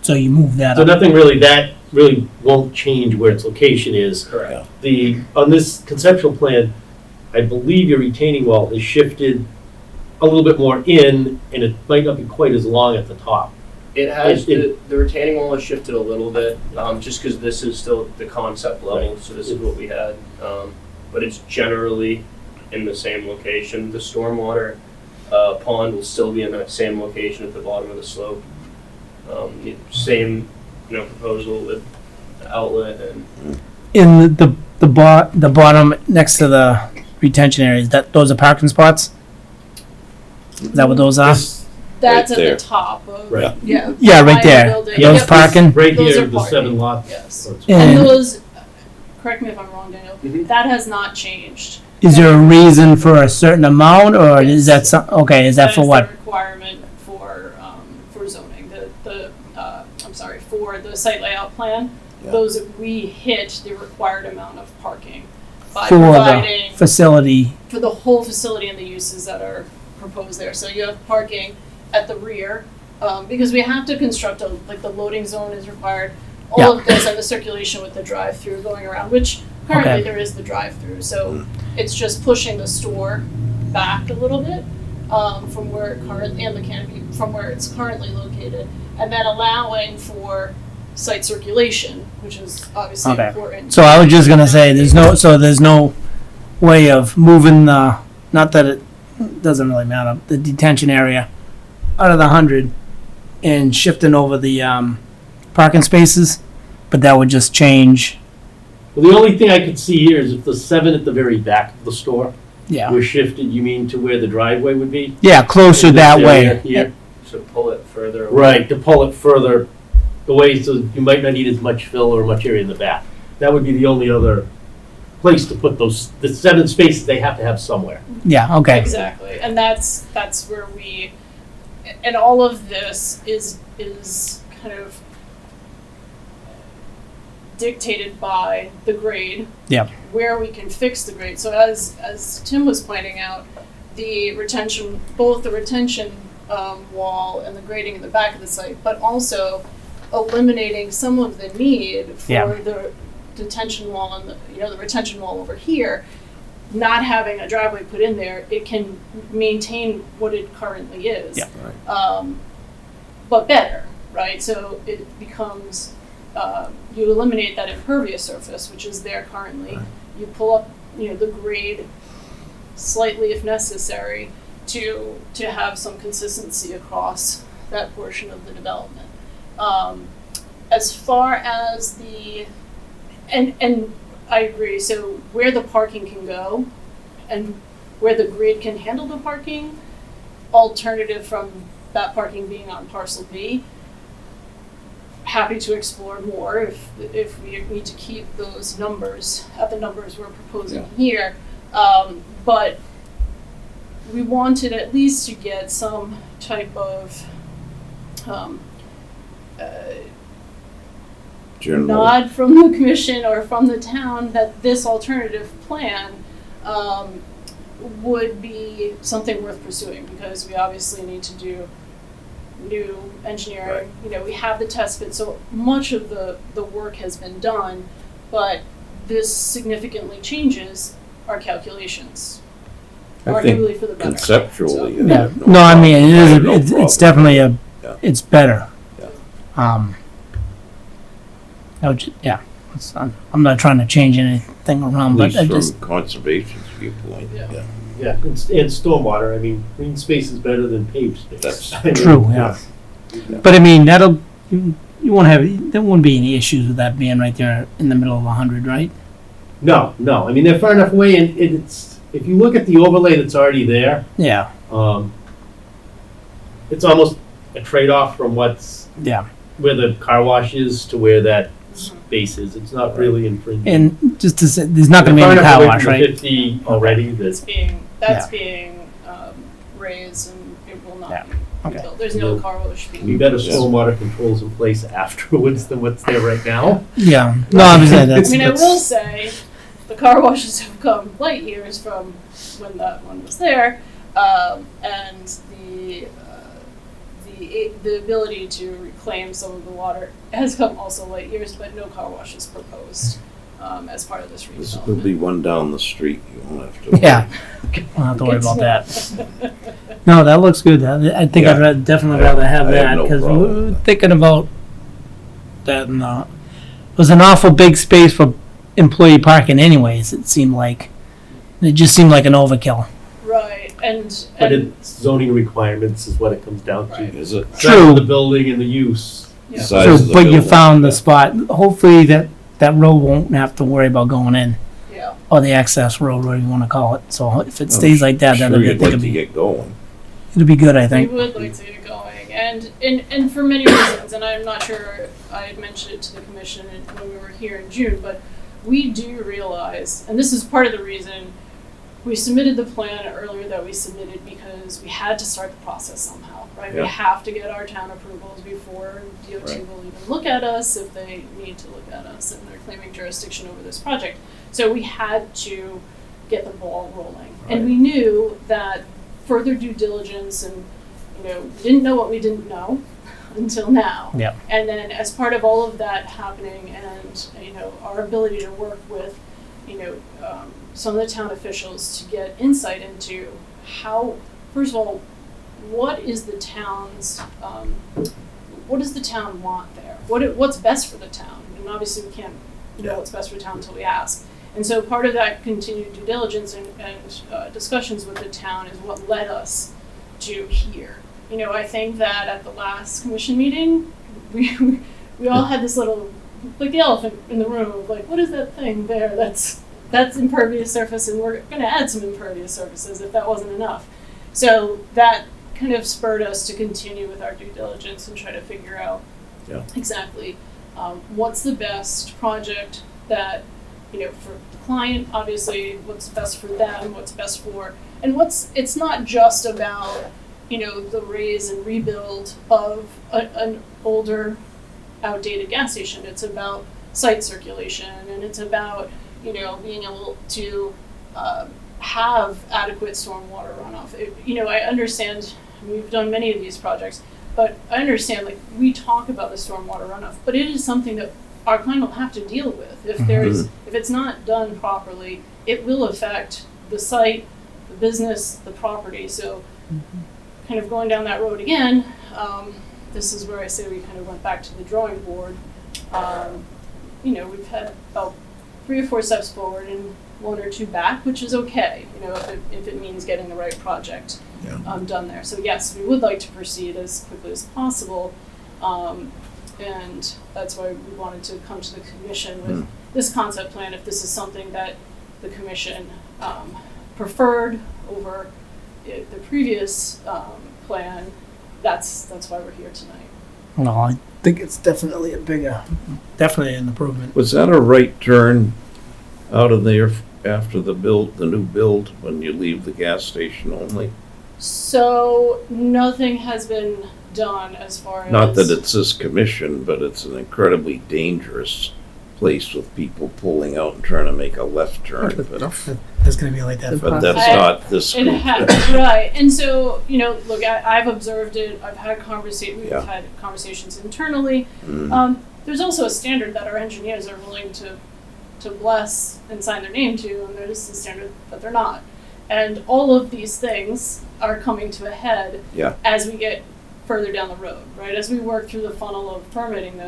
So you move that So up. nothing really, that really won't change where its location is. Correct. On this conceptual plan, I believe your retaining wall is shifted a little bit more in, and it might not be quite as long at the top. It has, It- the retaining wall has shifted a little bit, just because this is still the concept level, Right. so this is what we had. But it's generally in the same location. The stormwater pond will still be in that same location at the bottom of the slope. Same, proposal with the outlet and In the bottom next to the retention areas, those are parking spots? Is that what those are? This- That's Right at there. the top of, Right. yeah. Yeah, right behind the there. building. Those Yep. parking? Right Those here, are the parking. 7 lots. Yes. Yeah. And And- those, correct me if I'm wrong, Daniel, Mhm. that has not changed. Is there a reason for a certain amount, or is that okay, is that for is what? the requirement for zoning, for the site layout plan. Yeah. Those, we hit the required amount of parking by For the providing facility? for the whole facility and the uses that are proposed there. So you have parking at the rear, because we have to construct the loading zone is required. All of this and the circulation with the drive-through going around, which currently Okay. there is the drive-through. So it's just pushing the store back a little bit from where it currently, and the canopy from where it's currently located, and then allowing for site circulation, which is obviously Okay. important. So I was just gonna say, there's no way of moving the, not that it doesn't really matter, the detention area out of the 100 and shifting over the parking spaces, but that would just change, Well, the only thing I could see here is if the 7 at the very back of the store yeah. were shifted, you mean to where the driveway would be? Yeah, closer In this that area way. Here. so pull it further away. Right, to pull it further away so you might not need as much fill or much area in the back. That would be the only other place to put the 7 spaces they have to have somewhere. Yeah, okay. Exactly, and that's where we, and all of this is kind of dictated by the grade. Yep. Where we can fix the grade. So as Tim was pointing out, both the retention wall and the grading in the back of the site, but also eliminating some of the need for the detention wall and the retention wall over here. Not having a driveway put in there, it can maintain what it currently is. Yeah. But better, right? So it becomes, you eliminate that impervious surface, which is there currently. Right. You pull up, the grade slightly if necessary to have some consistency across that portion of the development. As far as and I agree, so where the parking can go and where the grid can handle the parking, alternative from that parking being on parcel B, happy to explore more if we need to keep those numbers at the numbers we're proposing here. But we wanted at least to get some type of nod from the commission or from the town that this alternative plan would be something worth pursuing, because we obviously need to do new engineering. We have the test bit, so much of the work has been done, but this significantly changes our calculations, arguably for the better. Conceptually. So, Yeah. No, I mean, it's definitely it's better. Yeah. I'm not trying to change anything around, At but I least just, from conservation's viewpoint. Yeah. Yeah, and stormwater, I mean, green space is better than paved space. That's I mean, true, yeah. But I mean, you won't have, there won't be any issues with that being right there in the middle of 100, right? No, I mean, they're far enough away, and it's, if you look at the overlay that's already there, Yeah, it's almost a trade-off from where the car wash is to where that space is. It's not really infringing. and just to say, there's not gonna be any car wash, right? 50 already, That's that's, being raised, and it will not Yeah. be Okay. built. There's no car wash being we better stormwater controls in place afterwards than what's there right now. Yeah, no, I'm saying I that's, mean, I will say, the car washes have come light years from when that one was there, and the ability to reclaim some of the water has come also light years, but no car wash is proposed as part of this There's will be redevelopment. one down the street. You won't have to. yeah, I don't have to worry about that. No, that looks good. I think Yeah. I'd definitely rather have I have that, no because we problem were with that. thinking about that, and it was an awful big space for employee parking anyways, it seemed like. It just seemed like an overkill. Right, and But it's zoning requirements is what it comes down to. Right. Is it? Size True. of the building and the use. yeah. Size So, of the but you building. found the spot, hopefully that road won't have to worry about going in, Yeah. or the access road, whatever you wanna call it, so if it I'm stays like that, then Sure I you'd think like it'll to be, get going. it'll be good, I We think. would like to get going, and for many reasons, and I'm not sure I had mentioned it to the commission when we were here in June, but we do realize, and this is part of the reason we submitted the plan earlier that we submitted, because we had to start the process somehow, right? Yeah. We have to get our town approvals before DOT Right. will even look at us, if they need to look at us, and they're claiming jurisdiction over this project. So we had to get the ball rolling. And Right. we knew that further due diligence and, didn't know what we didn't know until now. Yep. And then as part of all of that happening and, our ability to work with, some of the town officials to get insight into how, first of all, what is the town's, what does the town want there? What's best for the town? And obviously we can't know what's best for the town until we ask. And so part of that continued due diligence and discussions with the town is what led us to here. I think that at the last commission meeting, we all had this little, like the elephant in the room of like, what is that thing there that's impervious surface, and we're gonna add some impervious surfaces if that wasn't enough. So that kind of spurred us to continue with our due diligence and try to figure out Yeah. exactly what's the best project that for the client, obviously, what's best for them, what's best for, and it's not just about, the raise and rebuild of an older, outdated gas station. It's about site circulation, and it's about, being able to have adequate stormwater runoff. I understand, we've done many of these projects, but I understand, we talk about the stormwater runoff, but it is something that our client will have to deal with. If it's not done properly, it will affect the site, the business, the property. So kind of going down that road again, this is where I say we kind of went back to the drawing board. We've had about 3 or 4 steps forward and 1 or 2 back, which is okay, if it means getting the right project done there. So yes, we would like to proceed as quickly as possible. And that's why we wanted to come to the commission with this concept plan, if this is something that the commission preferred over the previous plan. That's why we're here tonight. Well, I think it's definitely definitely an improvement. Was that a right turn out of there after the new build, when you leave the gas station only? So nothing has been done as far as... Not that it's this commission, but it's an incredibly dangerous place with people pulling out and trying to make a left turn. It's going to be like that. But that's not this It group. right. And so, look, I've observed it. I've had we've had conversations internally. There's also a standard that our engineers are willing to bless and sign their name to, and there's a standard that they're not. And all of these things are coming to a head as we get further down the road, right? As we work through the funnel of permitting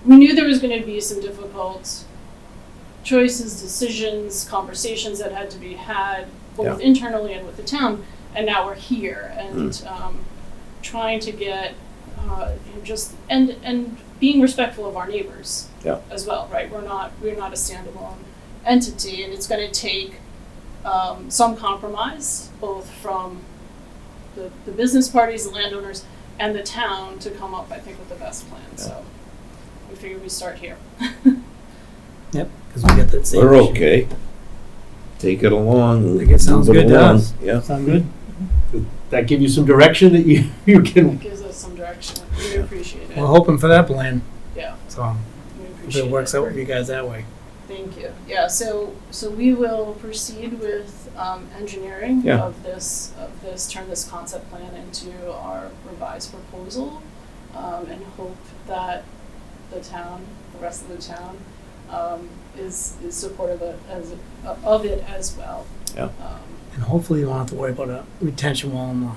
we knew there was going to be some difficult choices, decisions, conversations that had to be had both internally and with the town, and now we're here and trying to get and being respectful of our neighbors as well, right? We're not a standalone entity, and it's going to take some compromise both from the business parties, the landowners, and the town to come up, I think, with the best plan. So we figured we'd start here. Yep, because we get that same We're issue. okay. Take it along. I think it sounds move good to along. us. Yeah. Sound good? That give you some direction that you can. It gives us some direction. We appreciate it. We're hoping for that plan. Yeah, So we if appreciate it works out with you guys that way. Thank you. Yeah, so we will proceed with engineering of this, turn this concept plan into our revised proposal, and hope that the rest of the town, is supportive of it as well. Yeah. And hopefully you won't have to worry about a retention wall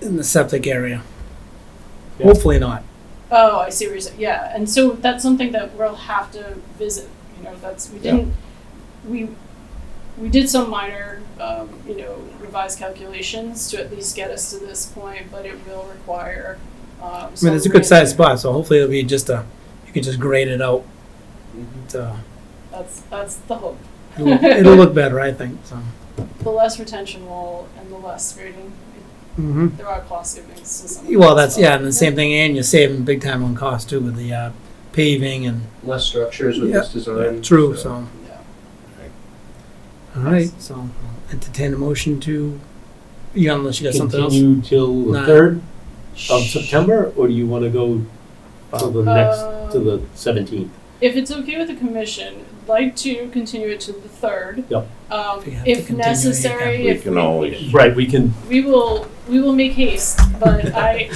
in the septic area. Yeah. Hopefully not. Oh, I see what you're saying. Yeah, and so that's something that we'll have to visit. We did some minor, revised calculations to at least get us to this point, but it will require. I mean, it's a good sized spot, so hopefully it'll be you can just grade it out. That's the hope. It'll look better, I think. So. The less retention wall and the less grading, Mm-hmm. there are cost savings to some of Well, that that's stuff. and the same thing, and you're saving big time on cost too with the paving and. Less structures with this design. True. So. Yeah. All right. So I'll entertain a motion to. Unless you got something else. Continue till the Nah. 3rd of September, or do you want to go to the 17th? If it's okay with the commission, I'd like to continue it to the 3rd. Yep. If you have to If continue, necessary, We if can always. Right, we can. we will make haste, but I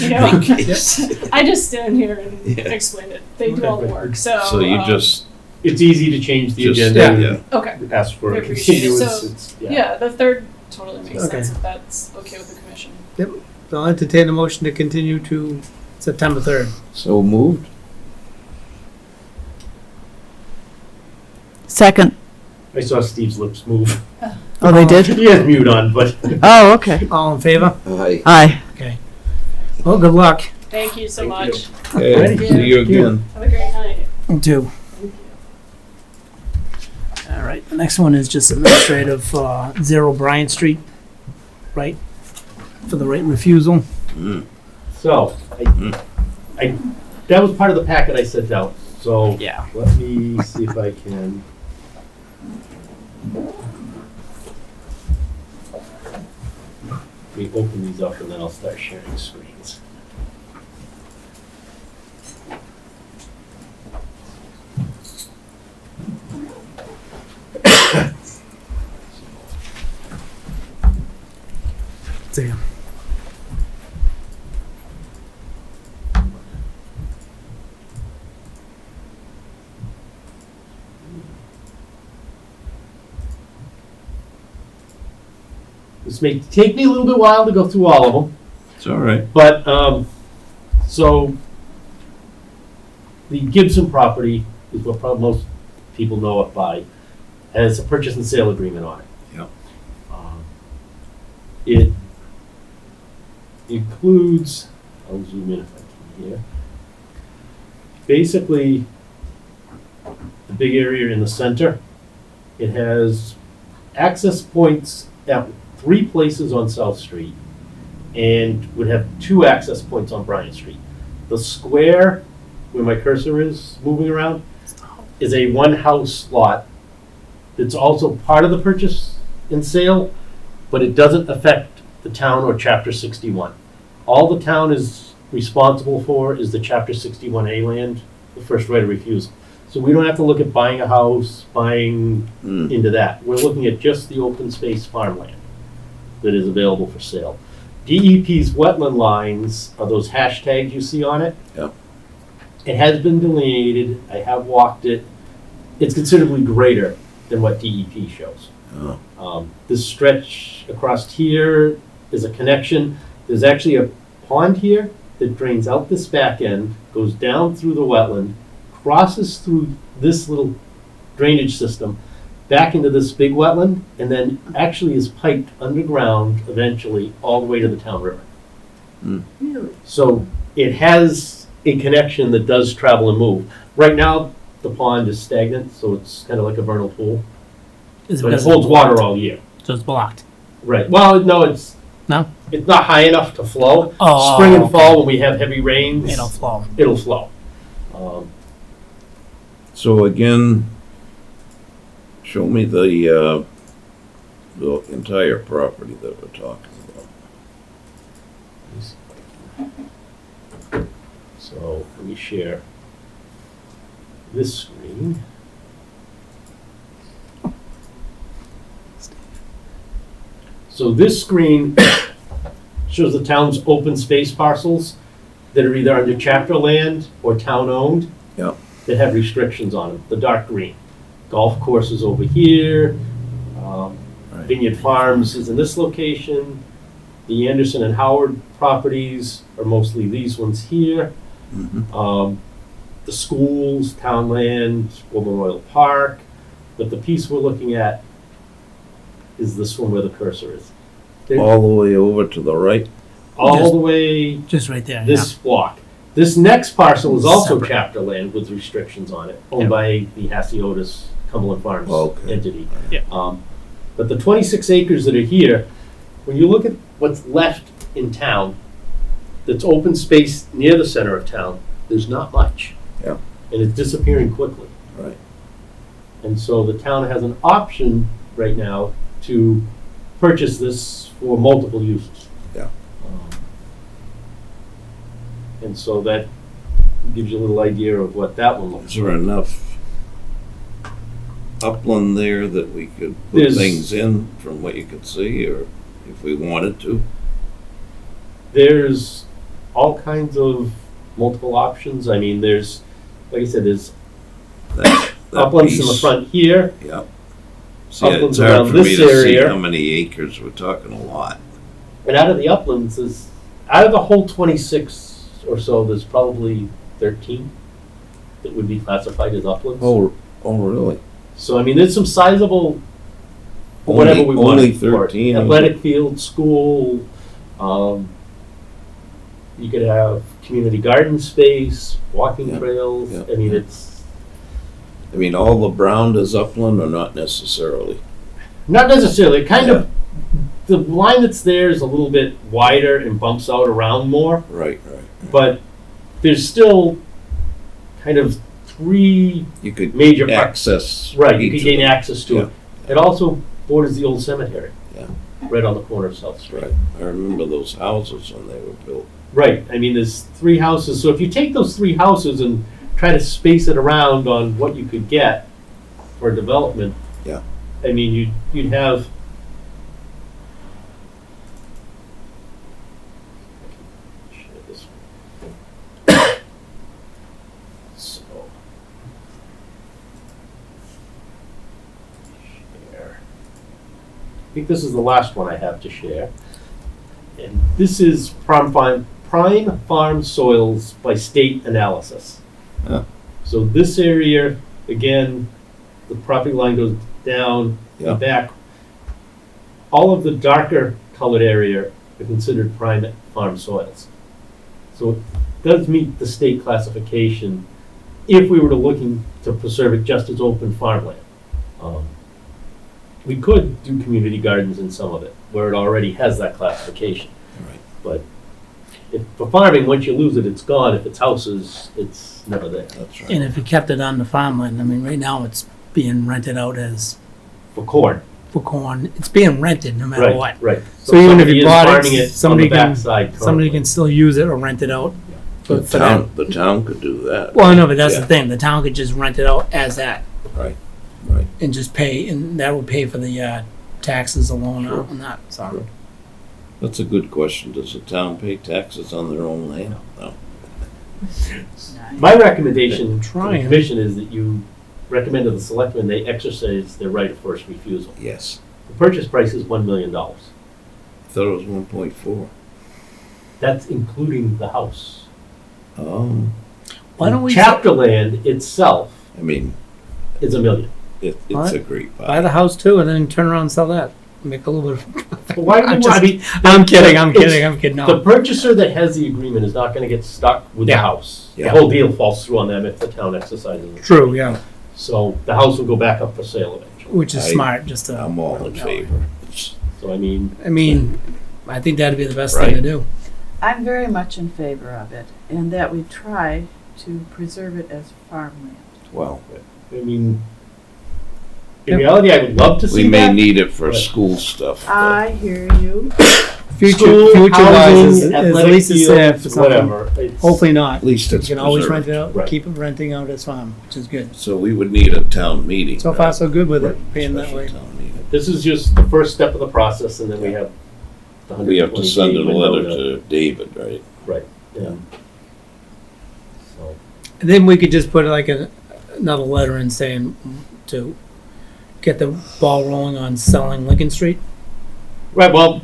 just stand here and explain it. They do all the work, so. So you just, It's easy to change the just, agenda. Okay, Ask for I a appreciate it. continuance. So, It's- yeah, the 3rd totally makes Okay. sense if that's okay with the commission. So I'll entertain a motion to continue to September 3rd. so moved? Second. I saw Steve's lips move. Oh, they did? He has mute on, but. Oh, okay. All in favor? Aye. Aye. Okay. Well, good luck. Thank you so Thank you. much. Okay, see you again. Have a great night. You too. All right. The next one is just administrative 0 Bryant Street, right? For the rate refusal. Mm. So, that was part of the packet I sent out. So, Yeah. let me see if I can. Let me open these up and then I'll start sharing screens. Damn. This may take me a little bit while to go through all of them. It's all right. But, so, the Gibson property is what probably most people know it by, has a purchase and sale agreement on it. Yep. It includes, I'll zoom in if I can here. Basically, the big area in the center, it has access points at 3 places on South Street and would have 2 access points on Bryant Street. The square, where my cursor is moving around, is a 1-house lot. It's also part of the purchase and sale, but it doesn't affect the town or Chapter 61. All the town is responsible for is the Chapter 61A land, the first right of refusal. So we don't have to look at buying a house, buying into that. We're looking at just the open space farmland that is available for sale. DEP's wetland lines are those hashtags you see on it. Yep. It has been delineated. I have walked it. It's considerably greater than what DEP shows. Oh. This stretch across here is a connection. There's actually a pond here that drains out this back end, goes down through the wetland, crosses through this little drainage system, back into this big wetland, and then actually is piped underground eventually all the way to the town river. So it has a connection that does travel and move. Right now, the pond is stagnant, so it's kind of like a vernal pool. Is it But it because holds it's water blocked? all year. So it's blocked. Right. Well, no, it's No? not high enough to flow. Oh, Spring and okay. fall, when we have heavy rains, It'll flow. it'll flow. So again, show me the entire property that we're talking about. So let me share this screen. So this screen shows the town's open space parcels that are either under chapter land or town-owned. Yep. That have restrictions on them, the dark green. Golf course is over here. Right. Vineyard Farms is in this location. The Anderson and Howard properties are mostly these ones here. The schools, town land, War Memorial Park. But the piece we're looking at is this one where the cursor is. All the way over to the right? All Just- the way Just right there. this block. This next parcel is also Separate. chapter land with restrictions on it, owned Yep. by the Hasiotis Cumberland Farms Okay. entity. Yeah. But the 26 acres that are here, when you look at what's left in town, that's open space near the center of town, there's not much. Yeah. And it's disappearing quickly. Right. And so the town has an option right now to purchase this for multiple uses. Yeah. And so that gives you a little idea of what that one looks Is there like. enough upland there that we could put There's- things in from what you could see, or if we wanted to? There's all kinds of multiple options. I mean, there's, like I said, there's That uplands in the piece? front here. Yep. See, it's Uplands hard around for me this to see area. how many acres, we're talking a lot. And out of the uplands is, out of the whole 26 or so, there's probably 13 that would be classified as uplands. Oh, really? So, I mean, there's some sizable, whatever we want. Only for it. 13? Athletic field, school, you could have community garden space, walking Yeah, trails. yeah, I mean, yeah. it's I mean, all the ground is upland, or not necessarily? not necessarily, kind of, the line that's there is a little bit wider and bumps out around more, Right. but there's still kind of 3 You could major parts. access. Right, you each could of gain them. access to it. It also borders the old cemetery. Yeah. Right on the corner of South Street. Right, I remember those houses when they were built. Right, I mean, there's 3 houses, so if you take those 3 houses and try to space it around on what you could get for development. Yeah. I mean, you'd have. Share this one. So. Share. I think this is the last one I have to share. And this is prime farm soils by state analysis. Yeah. So this area, again, the property line goes down Yeah. and back. All of the darker colored area are considered prime farm soils. So it does meet the state classification if we were looking to preserve it just as open farmland. We could do community gardens in some of it, where it already has that classification. Right. But if, for farming, once you lose it, it's gone. If it's houses, it's never there. That's right. And if you kept it on the farmland, I mean, right now it's being rented out as For corn. for corn. It's being rented no matter what. Right. So even if somebody you is bought farming it, on somebody the can, backside somebody currently. can still use it or rent it out. The for them. town, the town could do that. Well, no, but that's Yeah. the thing. The town could just rent it out as that Right, right. and just pay, and that would pay for the taxes alone Sure. on that. So. Sure. That's a good question. Does the town pay taxes on their own land? No. My recommendation to the Trying. commission is that you recommend to the selectmen they exercise their right of first refusal. Yes. The purchase price is $1 million. I thought it was 1.4. That's including the house. Why don't we Chapter land itself I mean, is $1 million. it's What? a great buy buy. the house too and then turn around and sell that? Make a little bit of. But why do we I'm want? I just- mean, I'm kidding. it's- The No. purchaser that has the agreement is not going to get stuck with the Yeah. house. Yeah. The whole deal falls through on them if the town exercises it. True. Yeah. So the house will go back up for sale eventually. Which is I- smart. Just to. I'm all in favor. So I mean, I think that'd be the best thing to Right. do. I'm very much in favor of it, and that we try to preserve it as farmland. Well, in reality, I would love to see we may that. need it for Right. school stuff. but- I hear you. Future wise, housing, as athletic Lisa said, fields, for something. whatever. It's- Hopefully not. At least You it's can always preserved. rent it out. Right. Keep it renting out as farm, which is good. So we would need a town meeting. So far, so good with it Right. being that Special way. town meeting. This is just the first step of the process, and then we have the We have to 120 send day a window letter to David, right? Right, yeah. So, And then we could just put like another letter in saying to get the ball rolling on selling Lincoln Street right, well,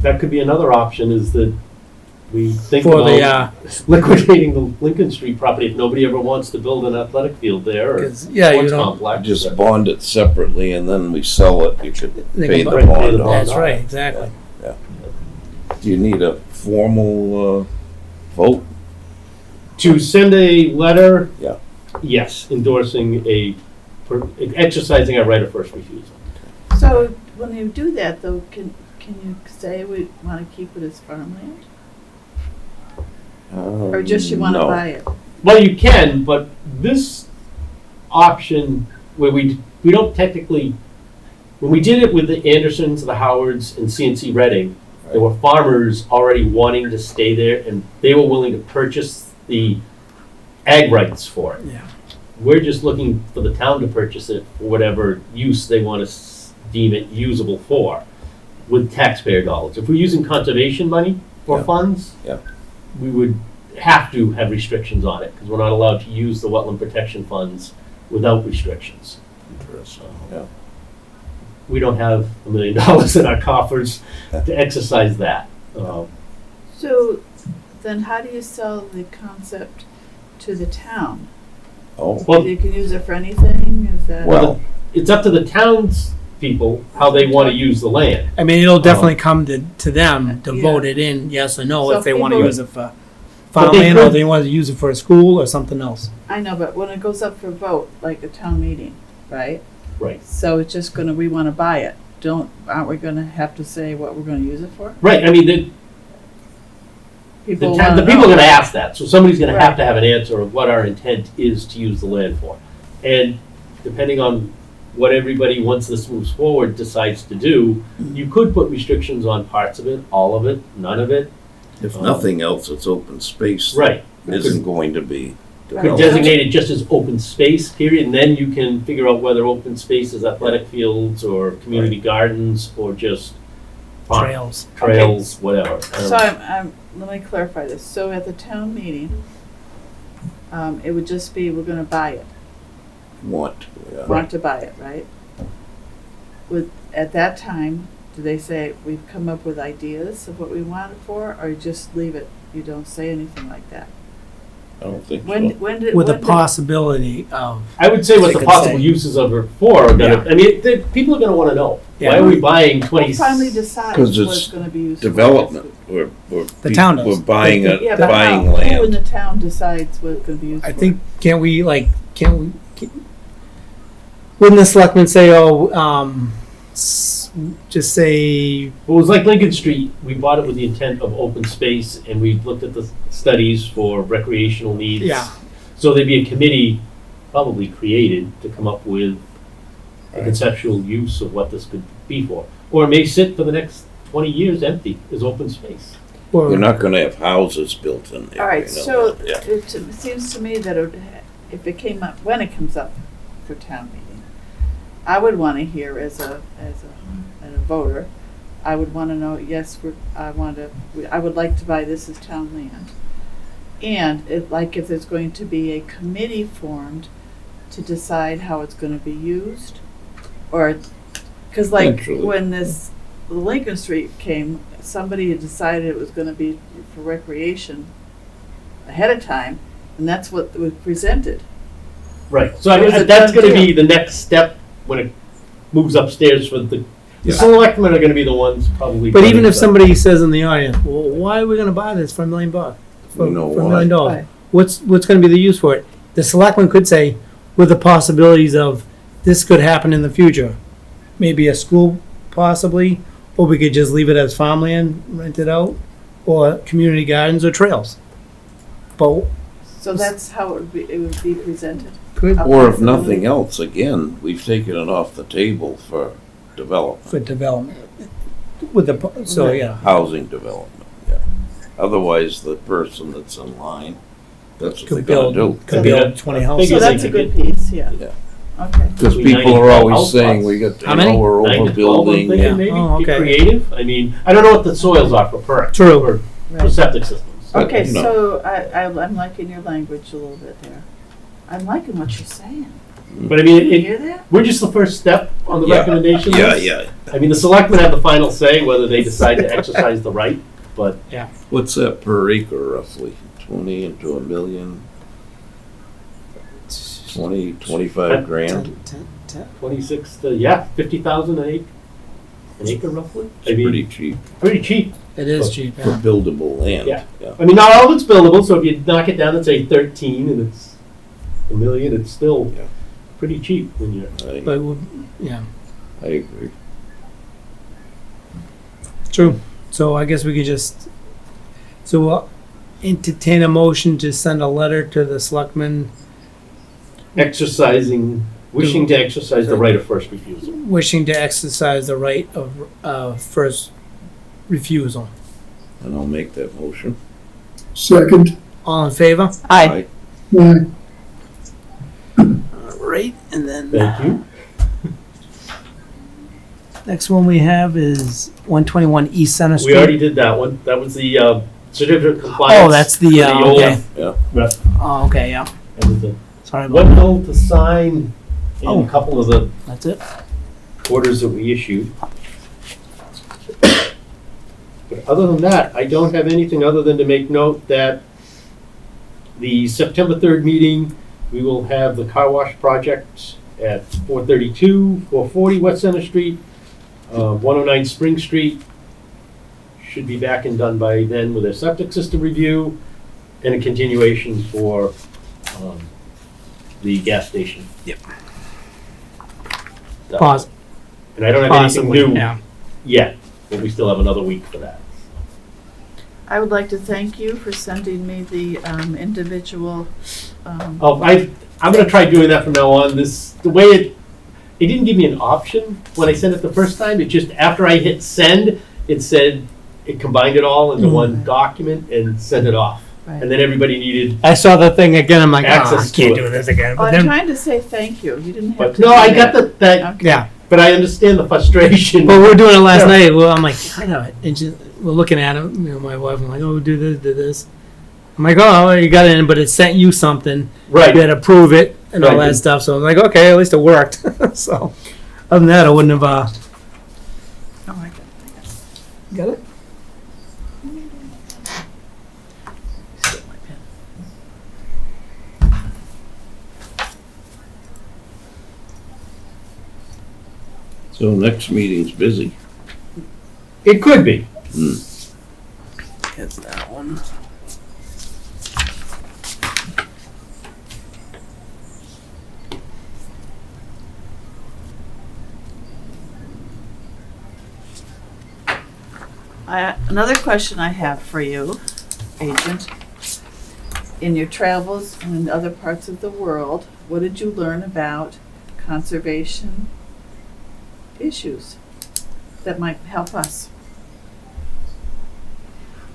that could be another option, is that we think for the about liquidating the Lincoln Street property if nobody ever wants to build an athletic field there or because you sports don't. complex. Just bond it separately and then we sell it. You could They pay can the buy- bond the off. That's right, exactly. Do you need a formal vote? To send a letter? Yeah. Yes, endorsing exercising our right of first refusal. So when you do that, though, can you say we want to keep it as farmland, or just you want to No. buy it? Well, you can, but this option where we don't technically, when we did it with the Andersons, the Howards, and CNC Reading, there were farmers already wanting to stay there, and they were willing to purchase the ag rights for it. Yeah. We're just looking for the town to purchase it for whatever use they want to deem it usable for, with taxpayer dollars. If we're using conservation money for Yeah. funds, Yeah. we would have to have restrictions on it, because we're not allowed to use the wetland protection funds without restrictions. Interesting, yeah. We don't have $1 million in our coffers to exercise that. So then how do you sell the concept to the town? Oh, Well, You can use it for anything, is that? well, it's up to the townspeople how they want to use the land. I mean, it'll definitely come to them to Yeah. vote it in, yes or no, So if they want to people- use it for But they farmland or could- they want to use it for a school or something else. I know, but when it goes up for vote, like a town meeting, right? Right. So it's just we want to buy it. Aren't we gonna have to say what we're gonna use it for? Right, I mean, people the wanna people are know. gonna ask that, so somebody's gonna have Right. to have an answer of what our intent is to use the land for. And depending on what everybody, once this moves forward, decides to do, you could put restrictions on parts of it, all of it, none of it. If nothing else, it's open space. Right. Isn't going to be Could developed. designate it just as open space, period, and then you can figure out whether open space is athletic fields or community gardens or just farm, Trails. trails, whatever. So let me clarify this. So at the town meeting, it would just be, we're gonna buy it, Want, yeah. want to buy it, right? At that time, do they say, we've come up with ideas of what we want it for, or you just leave it, you don't say anything like that? I don't think When so. did? With a when did- possibility of, I would say what They the could possible say. uses of it for are gonna, I mean, people are gonna wanna know. Why Yeah. are we buying Who 20? finally decides 'Cause what it's it's gonna be used for? Development, we're The town does. we're buying Yeah, but buying how, who in land. the town decides what it's gonna be used for? I think, wouldn't the selectmen say, just say, Well, it was like Lincoln Street, we bought it with the intent of open space and we looked at the studies for recreational needs. yeah, So there'd be a committee probably created to come up with a conceptual use of what this could be for. Or it may sit for the next 20 years empty as open space. We're or, not gonna have houses built in there. All right, you know so that, yeah. it seems to me that if it came up, when it comes up for town meeting, I would want to hear as a voter, I would want to know, yes, I would like to buy this as town land. And if there's going to be a committee formed to decide how it's going to be used, or, because like Naturally. when the Lincoln Street came, somebody had decided it was going to be for recreation ahead of time, and that's what was presented. Right. So I It was mean, a that's done gonna be deal. the next step when it moves upstairs for the Yeah. selectmen are gonna be the ones probably. but even running if the- somebody says in the audience, well, why are we gonna buy this for $1 million bucks? For We know for $1 million dollars? Right. What's gonna be the use for it? The selectmen could say, with the possibilities of this could happen in the future. Maybe a school possibly, or we could just leave it as farmland, rent it out, or community gardens or trails. But So that's how it would be presented. could, Or if nothing else, again, we've taken it off the table for development, for development. With the, so, Right. yeah. housing development, yeah. Otherwise, the person that's in line, that's what Could they're gonna build, do. could I mean, build 20 I houses. So Figures that's they a could good piece, yeah. Yeah. Okay. Because Between people 9 are and 12 always saying, house we got, How you many? know, we're 9 to 12, I'm overbuilding. thinking Yeah. maybe, Oh, get okay. creative. I mean, I don't know what the soils are for perk. True. For Right. septic systems. But, Okay, you know. so I'm liking your language a little bit there. I'm liking what you're saying. But I mean, You hear that? we're just the first step on the Yeah. recommendation Yeah, list. yeah. I mean, the selectmen have the final say whether they decide to exercise the right, but What's that per acre roughly? 20 into a million? 20, 25 grand? 26 to, yeah, 50,000 an acre roughly. I It's mean, pretty cheap pretty cheap. It is cheap, for yeah. buildable land. Yeah. I mean, not all of it's buildable, so if you knock it down to say 13 and it's a million, it's still Yeah. pretty cheap when you're. But, yeah, I agree. true. So I guess we could just, so we'll entertain a motion to send a letter to the selectmen Wishing to exercise the right of first refusal. wishing to exercise the right of first refusal. And I'll make that motion. Second. All in favor? Aye. Aye. All right, and then Thank you. next one we have is 121 East Center Street. We already did that one. That was the certificate of compliance. Oh, that's the, for okay. Yeah. Right. Oh, okay, yeah. That was the Sorry one about that. bill to sign in Oh. a couple of the That's it. orders that we issued. But other than that, I don't have anything other than to make note that the September 3rd meeting, we will have the car wash project at 432, 440 West Center Street, 109 Spring Street. Should be back and done by then with a septic system review and a continuation for the gas station. Yep. So- And I don't have anything Possibly, new yeah. yet, but we still have another week for that. I would like to thank you for sending me the individual. Oh, I'm gonna try doing that from now on. The way it didn't give me an option when I sent it the first time. It just, after I hit send, it said, it combined it all into one document and sent it off. Right. And then everybody needed, I saw the thing again, I'm like, oh, I Access to can't it. do this again. Oh, But I'm then, trying to say thank you. You didn't have but to. no, do I got that. that, Okay. yeah. but I understand the frustration. But we were doing it last Yeah. night. Well, I'm like, I know it. And we're looking at it. You know, my wife. I'm like, oh, do this, do this. I'm like, oh, you got it in, but it sent you something. Right. You had to approve it and all Right. that stuff. So I'm like, okay, at least it worked. So, other than that, I wouldn't have. Oh, I got it. Got it. Steal my pen. So next meeting's busy. It could be. Here's that one. Another question I have for you, Agent. In your travels and in other parts of the world, what did you learn about conservation issues that might help us?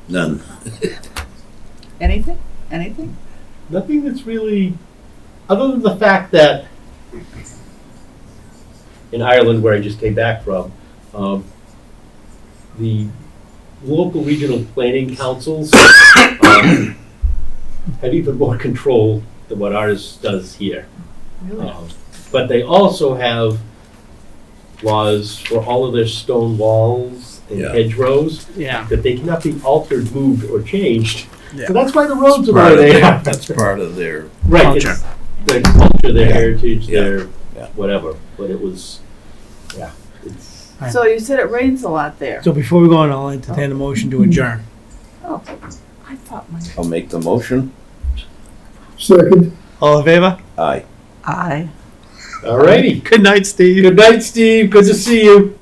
None. Anything? Anything? Nothing that's really, other than the fact that in Ireland, where I just came back from, the local regional planning councils have even more control than what ours does here. Really? But they also have laws for all of their stone walls and Yeah. hedgerows Yeah. that they cannot be altered, moved, or changed. Yeah. So that's why the roads are Part where of they their- are. That's part of their, Right, Culture. it's their culture, their Yeah. heritage, Yeah. their Yeah. whatever, but it was, yeah, it's, So you said it rains a lot there. So before we go on, I'll entertain a motion to adjourn. Oh, I thought my. I'll make the motion. Second. All in favor? Aye. I. alrighty. Good night, Steve. Good night, Steve, good to see you.